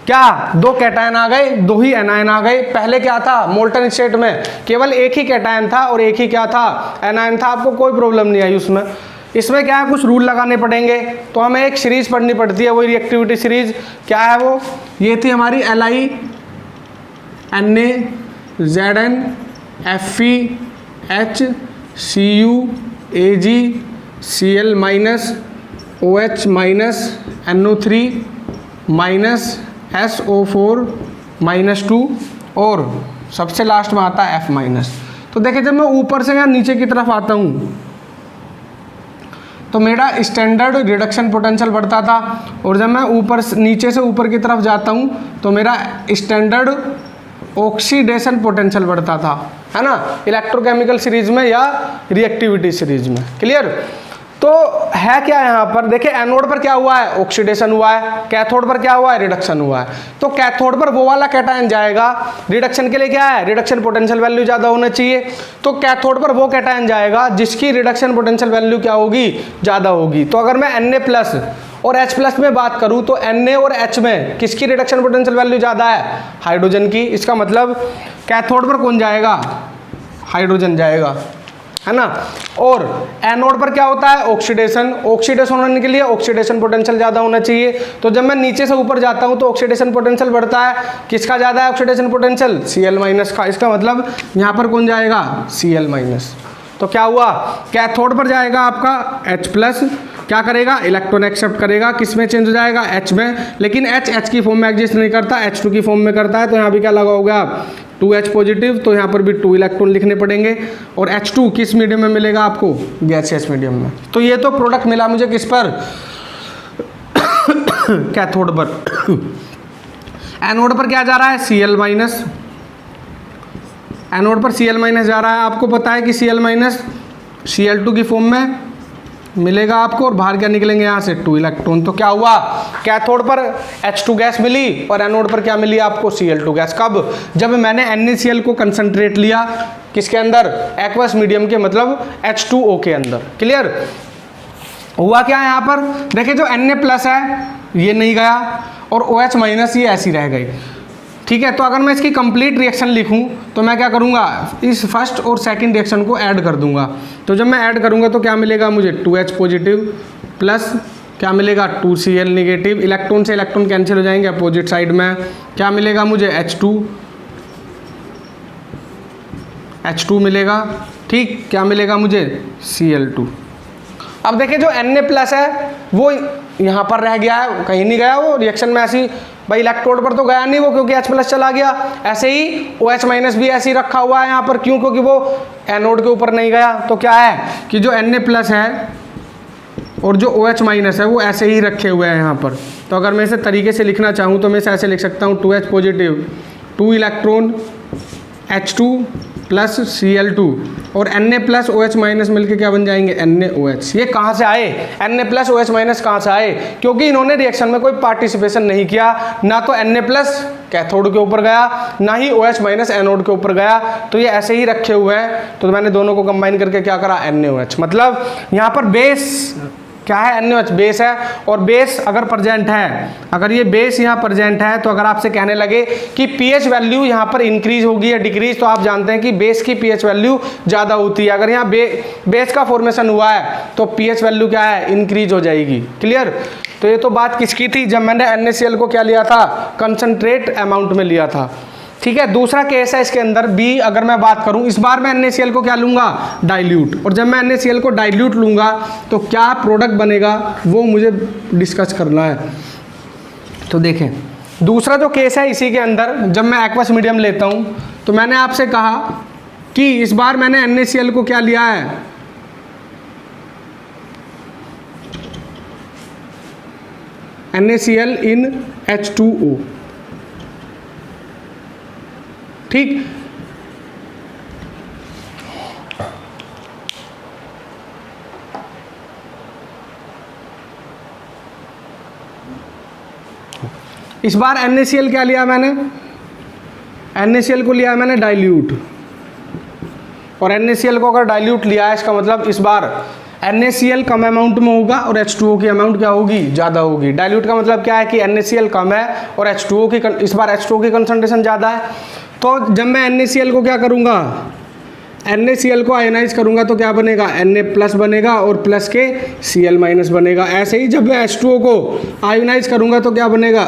क्या दो कैटायन आ गए, दो ही एनायन आ गए। पहले क्या था, मोल्टन स्टेट में केवल एक ही कैटायन था और एक ही क्या था, एनायन था, आपको कोई प्रॉब्लम नहीं आई उसमें। इसमें क्या है, कुछ रूल लगाने पड़ेंगे, तो हमें एक सीरीज पढ़नी पड़ती है, वही रिएक्टिविटी सीरीज। क्या है वो, ये थी हमारी Li Na Zn Fe H Cu Ag Cl OH NO3 SO4 -2 और सबसे लास्ट में आता है F-। तो देखिए जब मैं ऊपर से यहाँ नीचे की तरफ आता हूँ तो मेरा स्टैंडर्ड रिडक्शन पोटेंशियल बढ़ता था, और जब मैं ऊपर नीचे से ऊपर की तरफ जाता हूँ तो मेरा स्टैंडर्ड ऑक्सीडेशन पोटेंशियल बढ़ता था, है ना, इलेक्ट्रोकेमिकल सीरीज में या रिएक्टिविटी सीरीज में। क्लियर? तो है क्या यहाँ पर, देखिए एनोड पर क्या हुआ है, ऑक्सीडेशन हुआ है, कैथोड पर क्या हुआ है, रिडक्शन हुआ है। तो कैथोड पर वो वाला कैटायन जाएगा, रिडक्शन के लिए क्या है, रिडक्शन पोटेंशियल वैल्यू ज़्यादा होना चाहिए, तो कैथोड पर वो कैटायन जाएगा जिसकी रिडक्शन पोटेंशियल वैल्यू क्या होगी, ज़्यादा होगी। तो अगर मैं Na+ और H+ में बात करूँ तो Na और H में किसकी रिडक्शन पोटेंशियल वैल्यू ज़्यादा है, हाइड्रोजन की। इसका मतलब कैथोड पर कौन जाएगा, हाइड्रोजन जाएगा, है ना। और एनोड पर क्या होता है, ऑक्सीडेशन। ऑक्सीडेशन होने के लिए ऑक्सीडेशन पोटेंशियल ज़्यादा होना चाहिए। तो जब मैं नीचे से ऊपर जाता हूँ तो ऑक्सीडेशन पोटेंशियल बढ़ता है, किसका ज़्यादा है ऑक्सीडेशन पोटेंशियल, Cl- का। इसका मतलब यहाँ पर कौन जाएगा, Cl-। तो क्या हुआ, कैथोड पर जाएगा आपका H+, क्या करेगा, इलेक्ट्रॉन एक्सेप्ट करेगा, किस में चेंज हो जाएगा, H में। लेकिन H की फॉर्म में एग्जिस्ट नहीं करता, H2 की फॉर्म में करता है। तो यहाँ भी क्या लगा होगा, 2H पॉजिटिव, तो यहाँ पर भी 2 इलेक्ट्रॉन लिखने पड़ेंगे। और H2 किस मीडियम में मिलेगा आपको, गैसियस मीडियम में। तो ये तो प्रोडक्ट मिला मुझे किस पर, कैथोड पर। एनोड पर क्या जा रहा है, Cl-। एनोड पर Cl- जा रहा है, आपको पता है कि Cl- Cl2 की फॉर्म में मिलेगा आपको, और बाहर क्या निकलेंगे यहाँ से, 2 इलेक्ट्रॉन। तो क्या हुआ, कैथोड पर H2 गैस मिली और एनोड पर क्या मिली आपको, Cl2 गैस। कब, जब मैंने NaCl को कंसंट्रेट लिया किसके अंदर, एक्वस मीडियम के, मतलब H2O के अंदर। क्लियर? हुआ क्या यहाँ पर, देखिए जो Na+ है ये नहीं गया और OH- ये ऐसी रह गई। ठीक है, तो अगर मैं इसकी कंप्लीट रिएक्शन लिखूं तो मैं क्या करूंगा, इस फर्स्ट और सेकंड रिएक्शन को ऐड कर दूंगा। तो जब मैं ऐड करूंगा तो क्या मिलेगा मुझे, 2H पॉजिटिव प्लस क्या मिलेगा, 2Cl नेगेटिव। इलेक्ट्रॉन से इलेक्ट्रॉन कैंसिल हो जाएंगे अपोजिट साइड में। क्या मिलेगा मुझे, H2 मिलेगा। ठीक, क्या मिलेगा मुझे, Cl2। अब देखिए जो Na+ है वो यहाँ पर रह गया है, कहीं नहीं गया वो रिएक्शन में, ऐसी भाई इलेक्ट्रोड पर तो गया नहीं वो, क्योंकि H+ चला गया। ऐसे ही OH- भी ऐसे ही रखा हुआ है यहाँ पर, क्यों, क्योंकि वो एनोड के ऊपर नहीं गया। तो क्या है कि जो Na+ है और जो OH- है वो ऐसे ही रखे हुए हैं यहाँ पर। तो अगर मैं इसे तरीके से लिखना चाहूँ तो मैं इसे ऐसे लिख सकता हूँ, 2H positive, 2 electron H2 plus Cl2 और Na+ OH- मिलके क्या बन जाएंगे, NaOH। ये कहाँ से आए, Na+ OH- कहाँ से आए, क्योंकि इन्होंने रिएक्शन में कोई पार्टिसिपेशन नहीं किया, ना तो Na+ कैथोड के ऊपर गया, ना ही OH- एनोड के ऊपर गया। तो ये ऐसे ही रखे हुए हैं। तो मैंने दोनों को कंबाइन करके क्या करा, NaOH। मतलब यहाँ पर बेस क्या है, NaOH बेस है। और बेस अगर प्रेजेंट है, अगर ये बेस यहाँ प्रेजेंट है, तो अगर आपसे कहने लगे कि पीएच वैल्यू यहाँ पर इंक्रीज होगी या डिक्रीज, तो आप जानते हैं कि बेस की पीएच वैल्यू ज़्यादा होती है। अगर यहाँ बेस का फॉर्मेशन हुआ है तो पीएच वैल्यू क्या है, इंक्रीज हो जाएगी। क्लियर? तो ये तो बात किसकी थी, जब मैंने NaCl को क्या लिया था, कंसनट्रेट अमाउंट में लिया था। ठीक है, दूसरा केस है इसके अंदर बी। अगर मैं बात करूं, इस बार मैं NaCl को क्या लूंगा, डाइल्यूट। और जब मैं NaCl को डाइल्यूट लूंगा तो क्या प्रोडक्ट बनेगा वो मुझे डिस्कस करना है। तो देखें, दूसरा जो केस है इसी के अंदर, जब मैं एक्वस मीडियम लेता हूं तो मैंने आपसे कहा कि इस बार मैंने NaCl को क्या लिया है, NaCl इन H2O। ठीक, इस बार NaCl क्या लिया मैंने, NaCl को लिया मैंने डाइल्यूट, और NaCl को अगर डाइल्यूट लिया है इसका मतलब इस बार NaCl कम अमाउंट में होगा और H2O की अमाउंट क्या होगी, ज़्यादा होगी। डाइल्यूट का मतलब क्या है कि NaCl कम है और H2O की इस बार H2O की कंसंट्रेशन ज़्यादा है। तो जब मैं NaCl को क्या करूँगा, NaCl को आयनाइज करूँगा तो क्या बनेगा, Na प्लस बनेगा और प्लस के Cl माइनस बनेगा। ऐसे ही जब मैं H2O को आयनाइज करूँगा तो क्या बनेगा,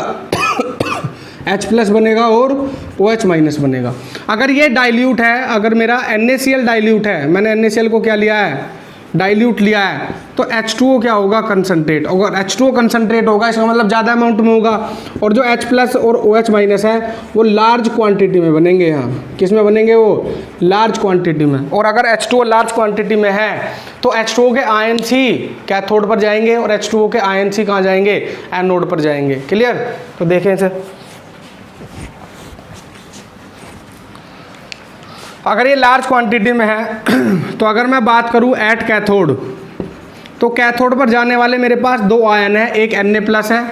H प्लस बनेगा और OH माइनस बनेगा। अगर ये डाइल्यूट है, अगर मेरा NaCl डाइल्यूट है, मैंने NaCl को क्या लिया है, डाइल्यूट लिया है, तो H2O क्या होगा, कंसनट्रेट। अगर H2O कंसनट्रेट होगा इसका मतलब ज़्यादा अमाउंट में होगा, और जो H प्लस और OH माइनस है वो लार्ज क्वांटिटी में बनेंगे। यहाँ किस में बनेंगे, वो लार्ज क्वांटिटी में। और अगर H2O लार्ज क्वांटिटी में है तो H2O के आयन्स ही कैथोड पर जाएंगे और H2O के आयन्स ही कहाँ जाएंगे, एनोड पर जाएंगे। क्लियर। तो देखें इसे, अगर ये लार्ज क्वांटिटी में है तो अगर मैं बात करूं एट कैथोड, तो कैथोड पर जाने वाले मेरे पास दो आयन है, एक Na प्लस है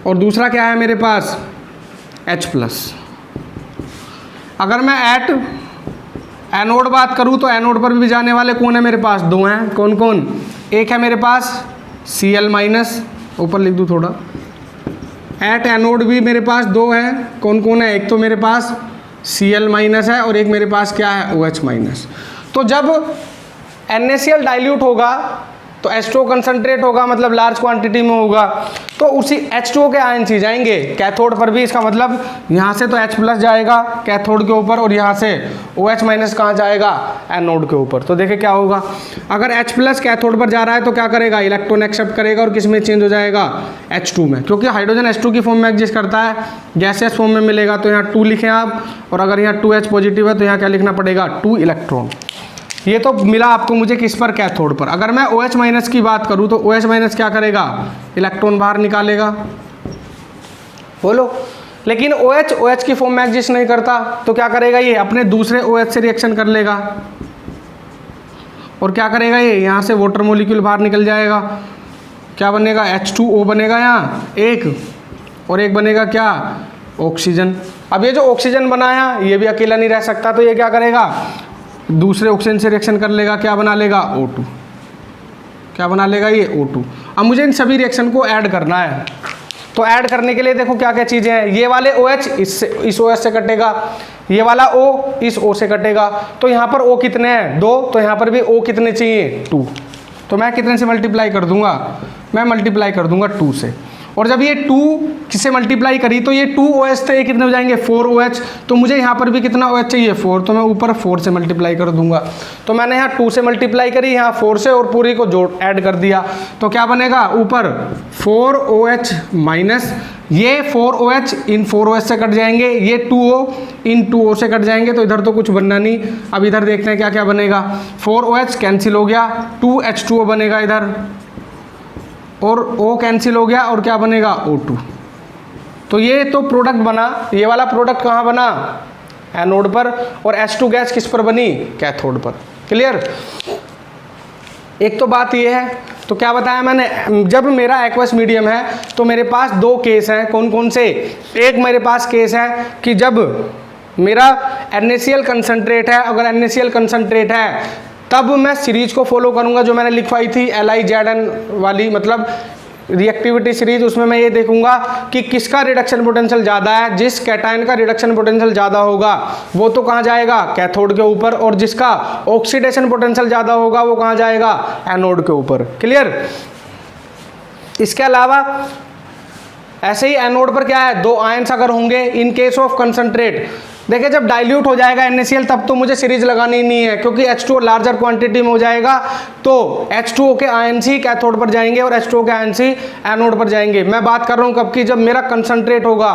और दूसरा क्या है मेरे पास, H प्लस। अगर मैं एट एनोड बात करूं तो एनोड पर भी जाने वाले कौन है मेरे पास, दो हैं। कौन कौन, एक है मेरे पास Cl माइनस, ऊपर लिख दूं थोड़ा, एट एनोड भी मेरे पास दो है। कौन कौन है, एक तो मेरे पास Cl माइनस है और एक मेरे पास क्या है, OH माइनस। तो जब NaCl डाइल्यूट होगा तो H2O कंसनट्रेट होगा, मतलब लार्ज क्वांटिटी में होगा, तो उसी H2O के आयन ही जाएंगे कैथोड पर भी। इसका मतलब यहाँ से तो H प्लस जाएगा कैथोड के ऊपर और यहाँ से OH माइनस कहाँ जाएगा, एनोड के ऊपर। तो देखिए क्या होगा, अगर H प्लस कैथोड पर जा रहा है तो क्या करेगा, इलेक्ट्रॉन एक्सेप्ट करेगा और किस में चेंज हो जाएगा, H2 में, क्योंकि हाइड्रोजन H2 की फॉर्म में एग्जिस्ट करता है, गैसियस फॉर्म में मिलेगा। तो यहाँ 2 लिखें आप, और अगर यहाँ 2H पॉजिटिव है तो यहाँ क्या लिखना पड़ेगा, 2 इलेक्ट्रॉन। ये तो मिला आपको मुझे किस पर, कैथोड पर। अगर मैं OH माइनस की बात करूं तो OH माइनस क्या करेगा, इलेक्ट्रॉन बाहर निकालेगा, बोलो। लेकिन OH की फॉर्म में एग्जिस्ट नहीं करता, तो क्या करेगा, ये अपने दूसरे OH से रिएक्शन कर लेगा और क्या करेगा, ये यहाँ से वाटर मॉलिक्यूल बाहर निकल जाएगा। क्या बनेगा, H2O बनेगा यहाँ एक, और एक बनेगा क्या, ऑक्सीजन। अब ये जो ऑक्सीजन बनाया ये भी अकेला नहीं रह सकता, तो ये क्या करेगा, दूसरे ऑक्सीजन से रिएक्शन कर लेगा, क्या बना लेगा, O2। क्या बना लेगा, ये O2। अब मुझे इन सभी रिएक्शन को ऐड करना है, तो ऐड करने के लिए देखो क्या क्या चीज़ें हैं। ये वाले OH इस OH से कटेगा, ये वाला O इस O से कटेगा, तो यहाँ पर O कितने हैं, 2, तो यहाँ पर भी O कितने चाहिए, 2। तो मैं कितने से मल्टीप्लाई कर दूंगा, मैं मल्टीप्लाई कर दूंगा 2 से। और जब ये 2 किससे मल्टीप्लाई करी तो ये 2 OH थे, ये कितने हो जाएंगे, 4 OH। तो मुझे यहाँ पर भी कितना OH चाहिए, 4, तो मैं ऊपर 4 से मल्टीप्लाई कर दूंगा। तो मैंने यहाँ 2 से मल्टीप्लाई करी, यहाँ 4 से, और पूरी को जोड़ ऐड कर दिया। तो क्या बनेगा, ऊपर 4 OH माइनस, ये 4 OH इन 4 OH से कट जाएंगे, ये 2O इन 2O से कट जाएंगे, तो इधर तो कुछ बनना नहीं। अब इधर देखते हैं क्या क्या बनेगा, 4 OH कैंसिल हो गया, 2 H2O बनेगा इधर, और O कैंसिल हो गया, और क्या बनेगा, O2। तो ये तो प्रोडक्ट बना, ये वाला प्रोडक्ट कहाँ बना, एनोड पर, और H2 गैस किस पर बनी, कैथोड पर। क्लियर। एक तो बात ये है, तो क्या बताया मैंने, जब मेरा एक्वस मीडियम है तो मेरे पास 2 केस हैं। कौन कौन से, एक मेरे पास केस है कि जब मेरा NaCl कंसनट्रेट है, अगर NaCl कंसनट्रेट है तब मैं सीरीज को फॉलो करूंगा जो मैंने लिखवाई थी LiZn वाली, मतलब रिएक्टिविटी सीरीज। उसमें मैं ये देखूंगा कि किसका रिडक्शन पोटेंशियल ज़्यादा है। जिस कैटायन का रिडक्शन पोटेंशियल ज़्यादा होगा वो तो कहाँ जाएगा, कैथोड के ऊपर, और जिसका ऑक्सीडेशन पोटेंशियल ज़्यादा होगा वो कहाँ जाएगा, एनोड के ऊपर। क्लियर। इसके अलावा ऐसे ही एनोड पर क्या है, 2 आयंस अगर होंगे इन केस ऑफ कंसंट्रेट। देखिए जब डाइल्यूट हो जाएगा NaCl तब तो मुझे सीरीज लगानी नहीं है, क्योंकि H2O लार्जर क्वांटिटी में हो जाएगा, तो H2O के आयंस ही कैथोड पर जाएंगे और H2O के आयंस ही एनोड पर जाएंगे। मैं बात कर रहा हूँ कब की, जब मेरा कंसंट्रेट होगा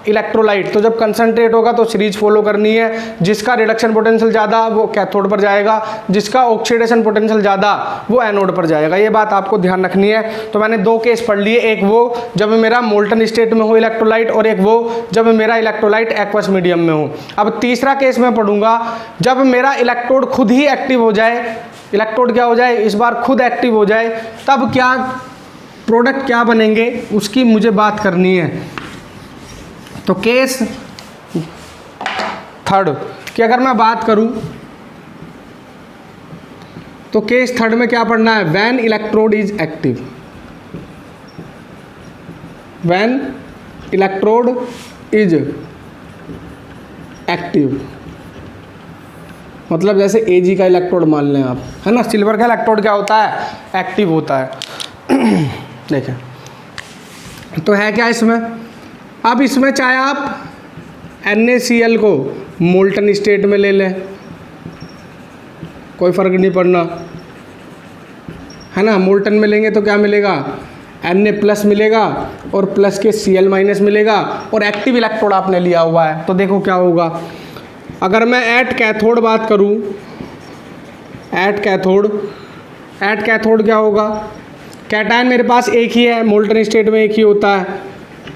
इलेक्ट्रोलाइट, तो जब कंसंट्रेट होगा तो सीरीज फॉलो करनी है, जिसका रिडक्शन पोटेंशियल ज़्यादा वो कैथोड पर जाएगा, जिसका ऑक्सीडेशन पोटेंशियल ज़्यादा वो एनोड पर जाएगा। ये बात आपको ध्यान रखनी है। तो मैंने दो केस पढ़ लिए, एक वो जब मेरा मोल्टन स्टेट में हो इलेक्ट्रोलाइट, और एक वो जब मेरा इलेक्ट्रोलाइट एक्वस मीडियम में हो। अब तीसरा केस मैं पढ़ूंगा जब मेरा इलेक्ट्रोड खुद ही एक्टिव हो जाए, इलेक्ट्रोड क्या हो जाए, इस बार खुद एक्टिव हो जाए, तब क्या प्रोडक्ट क्या बनेंगे उसकी मुझे बात करनी है। तो केस थर्ड की अगर मैं बात करूं तो केस थर्ड में क्या पढ़ना है, when electrode is active, when electrode is active, मतलब जैसे Ag का इलेक्ट्रोड मान लें आप, है ना, सिल्वर का इलेक्ट्रोड क्या होता है, एक्टिव होता है। देखें तो है क्या इसमें, अब इसमें चाहे आप NaCl को मोल्टन स्टेट में ले लें, कोई फर्क नहीं पड़ना, है ना। मोल्टन में लेंगे तो क्या मिलेगा, Na+ मिलेगा और प्लस के Cl- मिलेगा, और एक्टिव इलेक्ट्रोड आपने लिया हुआ है। तो देखो क्या होगा, अगर मैं एट कैथोड बात करूं, एट कैथोड क्या होगा, कैटायन मेरे पास एक ही है, मोल्टन स्टेट में एक ही होता है,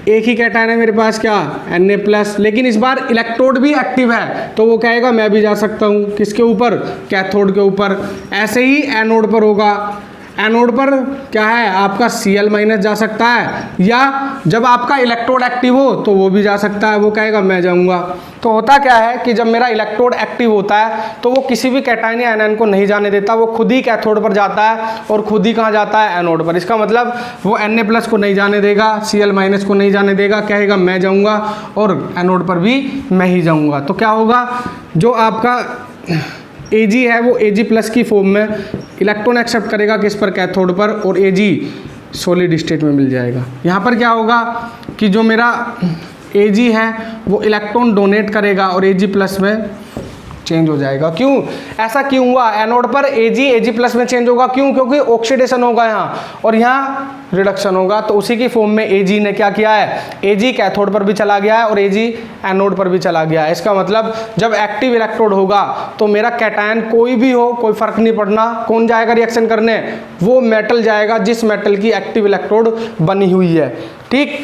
एक ही कैटायन है मेरे पास क्या, Na+, लेकिन इस बार इलेक्ट्रोड भी एक्टिव है, तो वो कहेगा मैं भी जा सकता हूँ किसके ऊपर, कैथोड के ऊपर। ऐसे ही एनोड पर होगा, एनोड पर क्या है आपका Cl- जा सकता है, या जब आपका इलेक्ट्रोड एक्टिव हो तो वो भी जा सकता है, वो कहेगा मैं जाऊंगा। तो होता क्या है कि जब मेरा इलेक्ट्रोड एक्टिव होता है तो वो किसी भी कैटायन या एनायन को नहीं जाने देता, वो खुद ही कैथोड पर जाता है और खुद ही कहाँ जाता है, एनोड पर। इसका मतलब वो Na+ को नहीं जाने देगा, Cl- को नहीं जाने देगा, कहेगा मैं जाऊँगा, और एनोड पर भी मैं ही जाऊँगा। तो क्या होगा, जो आपका Ag है वो Ag+ की फॉर्म में इलेक्ट्रॉन एक्सेप्ट करेगा किस पर, कैथोड पर, और Ag सॉलिड स्टेट में मिल जाएगा। यहाँ पर क्या होगा कि जो मेरा Ag है वो इलेक्ट्रॉन डोनेट करेगा और Ag+ में चेंज हो जाएगा। क्यों, ऐसा क्यों हुआ, एनोड पर Ag+ में चेंज होगा, क्यों, क्योंकि ऑक्सीडेशन होगा यहाँ और यहाँ रिडक्शन होगा। तो उसी की फॉर्म में Ag ने क्या किया है, Ag कैथोड पर भी चला गया है और Ag एनोड पर भी चला गया है। इसका मतलब जब एक्टिव इलेक्ट्रोड होगा तो मेरा कैटायन कोई भी हो, कोई फर्क नहीं पड़ना, कौन जाएगा रिएक्शन करने, वो मेटल जाएगा जिस मेटल की एक्टिव इलेक्ट्रोड बनी हुई है। ठीक,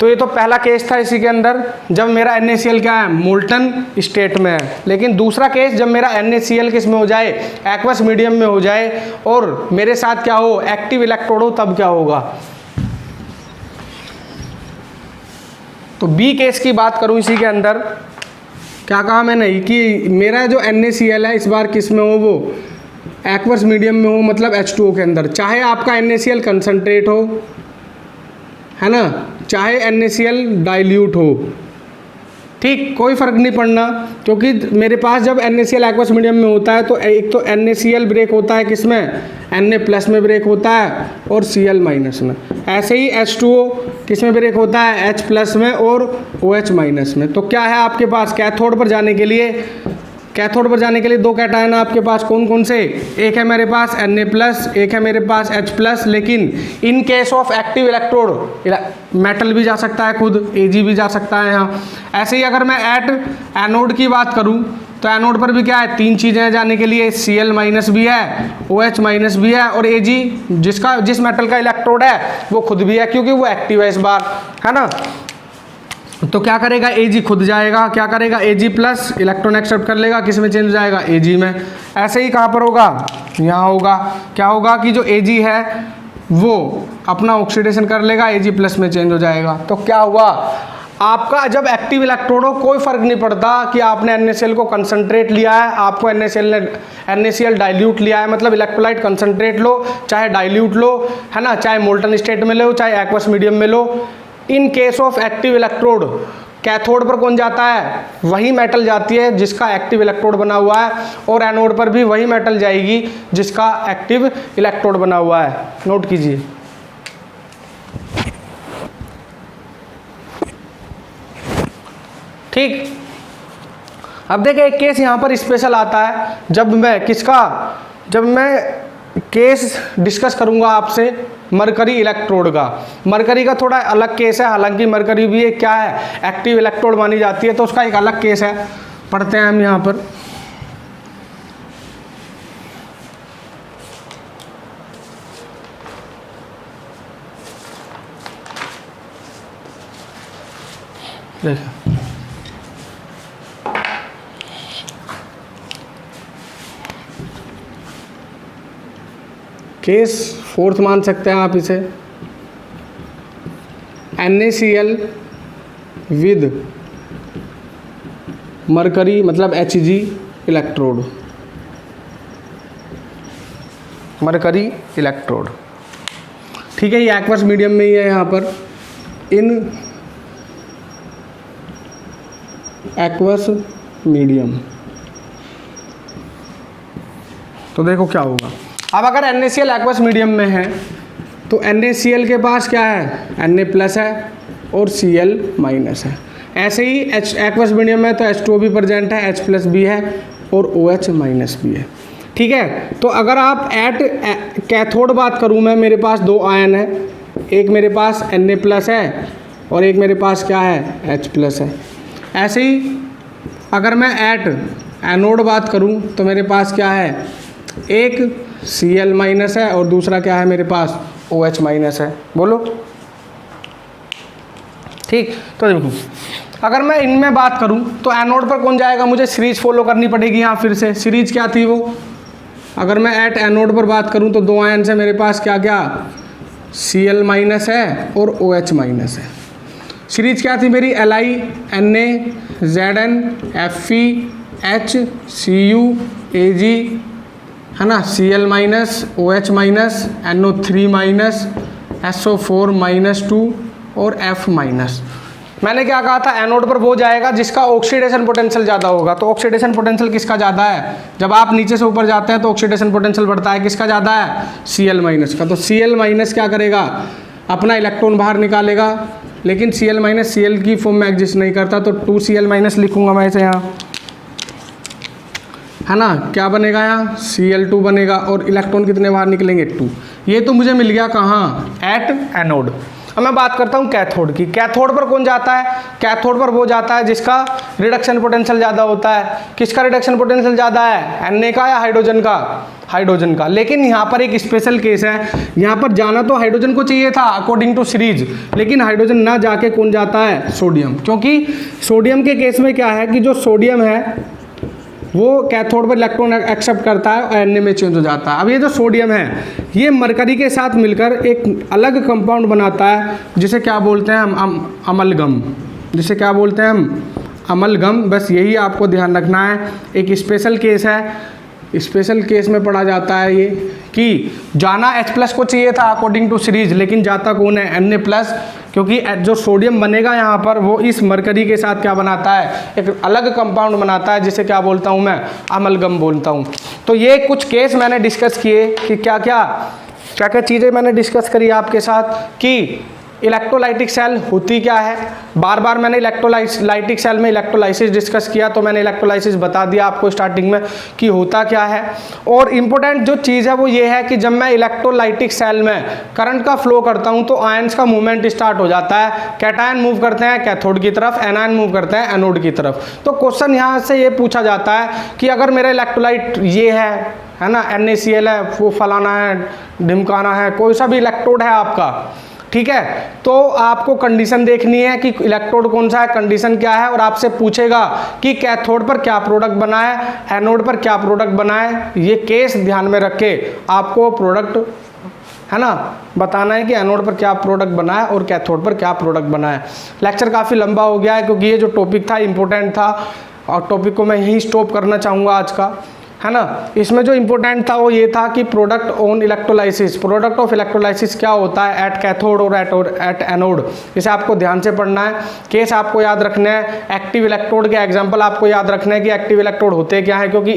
तो ये तो पहला केस था इसी के अंदर, जब मेरा NaCl क्या है, मोल्टन स्टेट में है। लेकिन दूसरा केस जब मेरा NaCl किस में हो जाए, एक्वस मीडियम में हो जाए, और मेरे साथ क्या हो, एक्टिव इलेक्ट्रोड हो, तब क्या होगा। तो बी केस की बात करूं इसी के अंदर, क्या कहा मैंने कि मेरा जो NaCl है इस बार किस में हो, वो एक्वस मीडियम में हो, मतलब H2O के अंदर। चाहे आपका NaCl कंसनट्रेट हो, है ना, चाहे NaCl डाइल्यूट हो, ठीक, कोई फर्क नहीं पड़ना, क्योंकि मेरे पास जब NaCl एक्वस मीडियम में होता है तो एक तो NaCl ब्रेक होता है किसमें, Na+ में ब्रेक होता है और Cl- में। ऐसे ही H2O किस में ब्रेक होता है, H+ में और OH- में। तो क्या है आपके पास, कैथोड पर जाने के लिए, कैथोड पर जाने के लिए दो कैटायन आपके पास, कौन कौन से, एक है मेरे पास Na+, एक है मेरे पास H+, लेकिन इन case of active electrode metal भी जा सकता है खुद, Ag भी जा सकता है यहाँ। ऐसे ही अगर मैं एट एनोड की बात करूँ तो एनोड पर भी क्या है, तीन चीज़ें हैं जाने के लिए, Cl- भी है, OH- भी है, और Ag जिस मेटल का इलेक्ट्रोड है वो खुद भी है, क्योंकि वो एक्टिव है इस बार, है ना। तो क्या करेगा, Ag खुद जाएगा, क्या करेगा, Ag+ इलेक्ट्रॉन एक्सेप्ट कर लेगा, किस में चेंज हो जाएगा, Ag में। ऐसे ही कहाँ पर होगा, यहाँ होगा, क्या होगा कि जो Ag है वो अपना ऑक्सीडेशन कर लेगा, Ag+ में चेंज हो जाएगा। तो क्या हुआ, आपका जब एक्टिव इलेक्ट्रोड हो कोई फर्क नहीं पड़ता कि आपने NaCl को कंसंट्रेट लिया है, आपको NaCl डाइल्यूट लिया है, मतलब इलेक्ट्रोलाइट कंसंट्रेट लो चाहे डाइल्यूट लो, है ना, चाहे मोल्टन स्टेट में लो चाहे एक्वस मीडियम में लो। In case of active electrode cathode पर कौन जाता है, वही मेटल जाती है जिसका एक्टिव इलेक्ट्रोड बना हुआ है, और एनोड पर भी वही मेटल जाएगी जिसका एक्टिव इलेक्ट्रोड बना हुआ है। नोट कीजिए। ठीक, अब देखिए एक केस यहाँ पर स्पेशल आता है, जब मैं केस डिस्कस करूंगा आपसे मरकरी इलेक्ट्रोड का। मरकरी का थोड़ा अलग केस है, हालांकि मरकरी भी एक क्या है, एक्टिव इलेक्ट्रोड मानी जाती है, तो उसका एक अलग केस है, पढ़ते हैं हम यहाँ पर। देखिए केस फोर्थ मान सकते हैं आप इसे, NaCl विद मरकरी मतलब Hg इलेक्ट्रोड, मरकरी इलेक्ट्रोड, ठीक है। ये एक्वस मीडियम में ही है यहाँ पर, इन एक्वस मीडियम। तो देखो क्या होगा, अब अगर NaCl एक्वस मीडियम में है तो NaCl के पास क्या है, Na प्लस है और Cl माइनस है। ऐसे ही एक्वस मीडियम में तो H2O भी प्रेजेंट है, H प्लस भी है और OH माइनस भी है, ठीक है। तो अगर आप एट कैथोड बात करूँ मैं, मेरे पास दो आयन है, एक मेरे पास Na प्लस है और एक मेरे पास क्या है, H प्लस है। ऐसे ही अगर मैं एट एनोड बात करूँ तो मेरे पास क्या है, एक Cl माइनस है और दूसरा क्या है मेरे पास, OH माइनस है। बोलो ठीक। तो देखो अगर मैं इनमें बात करूं तो एनोड पर कौन जाएगा, मुझे सीरीज फॉलो करनी पड़ेगी यहाँ फिर से। सीरीज क्या थी वो, अगर मैं एट एनोड पर बात करूं तो दो आयन से मेरे पास क्या क्या, Cl माइनस है और OH माइनस है। सीरीज क्या थी मेरी, Li Na Zn Fe H Cu Ag है ना, Cl minus OH minus NO3 minus SO4 minus 2 और F माइनस। मैंने क्या कहा था, एनोड पर वो जाएगा जिसका ऑक्सीडेशन पोटेंशियल ज़्यादा होगा। तो ऑक्सीडेशन पोटेंशियल किसका ज़्यादा है, जब आप नीचे से ऊपर जाते हैं तो ऑक्सीडेशन पोटेंशियल बढ़ता है, किसका ज़्यादा है, Cl माइनस का। तो Cl माइनस क्या करेगा, अपना इलेक्ट्रॉन बाहर निकालेगा, लेकिन Cl माइनस Cl की फॉर्म में एग्जिस्ट नहीं करता, तो 2Cl माइनस लिखूंगा मैं इसे यहाँ, है ना। क्या बनेगा यहाँ, Cl2 बनेगा और इलेक्ट्रॉन कितने बाहर निकलेंगे, 2। ये तो मुझे मिल गया कहाँ, एट एनोड। अब मैं बात करता हूँ कैथोड की। कैथोड पर कौन जाता है, कैथोड पर वो जाता है जिसका रिडक्शन पोटेंशियल ज़्यादा होता है। किसका रिडक्शन पोटेंशियल ज़्यादा है, Na का या हाइड्रोजन का, हाइड्रोजन का। लेकिन यहाँ पर एक स्पेशल केस है, यहाँ पर जाना तो हाइड्रोजन को चाहिए था अकॉर्डिंग टू सीरीज, लेकिन हाइड्रोजन ना जाके कौन जाता है, सोडियम। क्योंकि सोडियम के केस में क्या है कि जो सोडियम है वो कैथोड पर इलेक्ट्रॉन एक्सेप्ट करता है और Na में चेंज हो जाता है। अब ये जो सोडियम है ये मरकरी के साथ मिलकर एक अलग कंपाउंड बनाता है जिसे क्या बोलते हैं हम, अमलगम, जिसे क्या बोलते हैं हम, अमलगम। बस यही आपको ध्यान रखना है। एक स्पेशल केस है, स्पेशल केस में पढ़ा जाता है ये कि जाना H प्लस को चाहिए था अकॉर्डिंग टू सीरीज, लेकिन जाता कौन है, Na प्लस, क्योंकि जो सोडियम बनेगा यहाँ पर वो इस मरकरी के साथ क्या बनाता है, एक अलग कंपाउंड बनाता है जिसे क्या बोलता हूँ मैं, अमलगम बोलता हूँ। तो ये कुछ केस मैंने डिस्कस किए कि क्या क्या चीज़ें मैंने डिस्कस करी आपके साथ कि इलेक्ट्रोलाइटिक सेल होती क्या है। बार बार मैंने इलेक्ट्रोलाइटिक सेल में इलेक्ट्रोलाइसिस डिस्कस किया, तो मैंने इलेक्ट्रोलाइसिस बता दिया आपको स्टार्टिंग में कि होता क्या है। और इम्पोर्टेंट जो चीज़ है वो ये है कि जब मैं इलेक्ट्रोलाइटिक सेल में करंट का फ्लो करता हूँ तो आयंस का मूवमेंट स्टार्ट हो जाता है। कैटायन मूव करते हैं कैथोड की तरफ, एनायन मूव करते हैं एनोड की तरफ। तो क्वेश्चन यहाँ से ये पूछा जाता है कि अगर मेरा इलेक्ट्रोलाइट ये है ना, NaCl है, वो फलाना है, ढिमकाना है, कोई सा भी इलेक्ट्रोड है आपका, ठीक है, तो आपको कंडीशन देखनी है कि इलेक्ट्रोड कौन सा है, कंडीशन क्या है, और आपसे पूछेगा कि कैथोड पर क्या प्रोडक्ट बना है, एनोड पर क्या प्रोडक्ट बना है। ये केस ध्यान में रख के आपको प्रोडक्ट है ना बताना है कि एनोड पर क्या प्रोडक्ट बना है और कैथोड पर क्या प्रोडक्ट बना है। लेक्चर काफ़ी लंबा हो गया है क्योंकि ये जो टॉपिक था इंपॉर्टेंट था और टॉपिक को मैं यहीं स्टॉप करना चाहूँगा आज का, है ना। इसमें जो इम्पोर्टेंट था वो ये था कि product on electrolysis, product of electrolysis क्या होता है एट कैथोड और एट एनोड, इसे आपको ध्यान से पढ़ना है। केस आपको याद रखने हैं, एक्टिव इलेक्ट्रोड के एग्जांपल आपको याद रखने हैं कि एक्टिव इलेक्ट्रोड होते क्या है, क्योंकि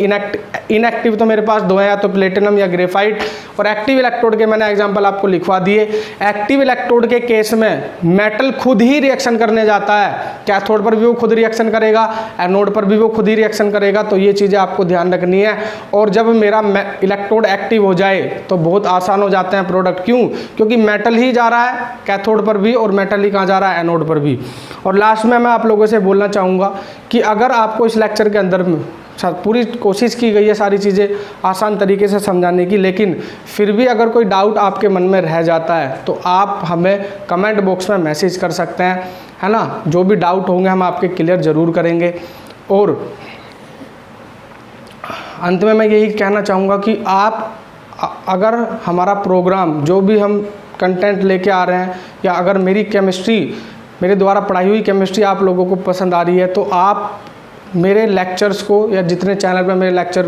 इनएक्टिव तो मेरे पास दो हैं, या तो प्लेटिनम या ग्रेफाइट, और एक्टिव इलेक्ट्रोड के मैंने एग्जाम्पल आपको लिखवा दिए। एक्टिव इलेक्ट्रोड के केस में मेटल खुद ही रिएक्शन करने जाता है, कैथोड पर भी वो खुद रिएक्शन करेगा, एनोड पर भी वो खुद ही रिएक्शन करेगा। तो ये चीज़ें आपको ध्यान रखनी है। और जब मेरा इलेक्ट्रोड एक्टिव हो जाए तो बहुत आसान हो जाते हैं प्रोडक्ट। क्यों? क्योंकि मेटल ही जा रहा है कैथोड पर भी और मेटल ही कहाँ जा रहा है? एनोड पर भी। और लास्ट में मैं आप लोगों से बोलना चाहूँगा कि अगर आपको इस लेक्चर के अंदर में पूरी कोशिश की गई है सारी चीज़ें आसान तरीके से समझाने की, लेकिन फिर भी अगर कोई डाउट आपके मन में रह जाता है तो आप हमें कमेंट बॉक्स में मैसेज कर सकते हैं, है ना। जो भी डाउट होंगे हम आपके क्लियर ज़रूर करेंगे। और अंत में मैं यही कहना चाहूँगा कि आप अगर हमारा प्रोग्राम जो भी हम कंटेंट लेके आ रहे हैं, या अगर मेरी केमिस्ट्री, मेरे द्वारा पढ़ाई हुई केमिस्ट्री आप लोगों को पसंद आ रही है, तो आप मेरे लेक्चर्स को, या जितने चैनल पे मेरे लेक्चर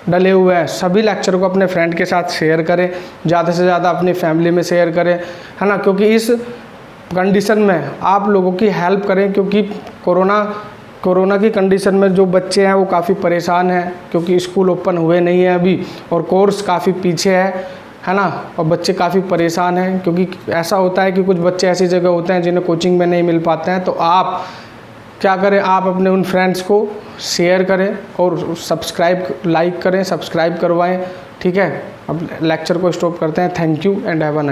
डले हुए हैं सभी लेक्चर को अपने फ्रेंड के साथ शेयर करें, ज़्यादा से ज़्यादा अपनी फैमिली में शेयर करें, है ना। क्योंकि इस कंडीशन में आप लोगों की हेल्प करें, क्योंकि कोरोना की कंडीशन में जो बच्चे हैं वो काफ़ी परेशान हैं, क्योंकि स्कूल ओपन हुए नहीं हैं अभी और कोर्स काफ़ी पीछे है ना। और बच्चे काफ़ी परेशान हैं, क्योंकि ऐसा होता है कि कुछ बच्चे ऐसी जगह होते हैं जिन्हें कोचिंग में नहीं मिल पाते हैं। तो आप क्या करें, आप अपने उन फ्रेंड्स को शेयर करें और लाइक करें, सब्सक्राइब करवाएं, ठीक है। अब लेक्चर को स्टॉप करते हैं। Thank you and have a nice.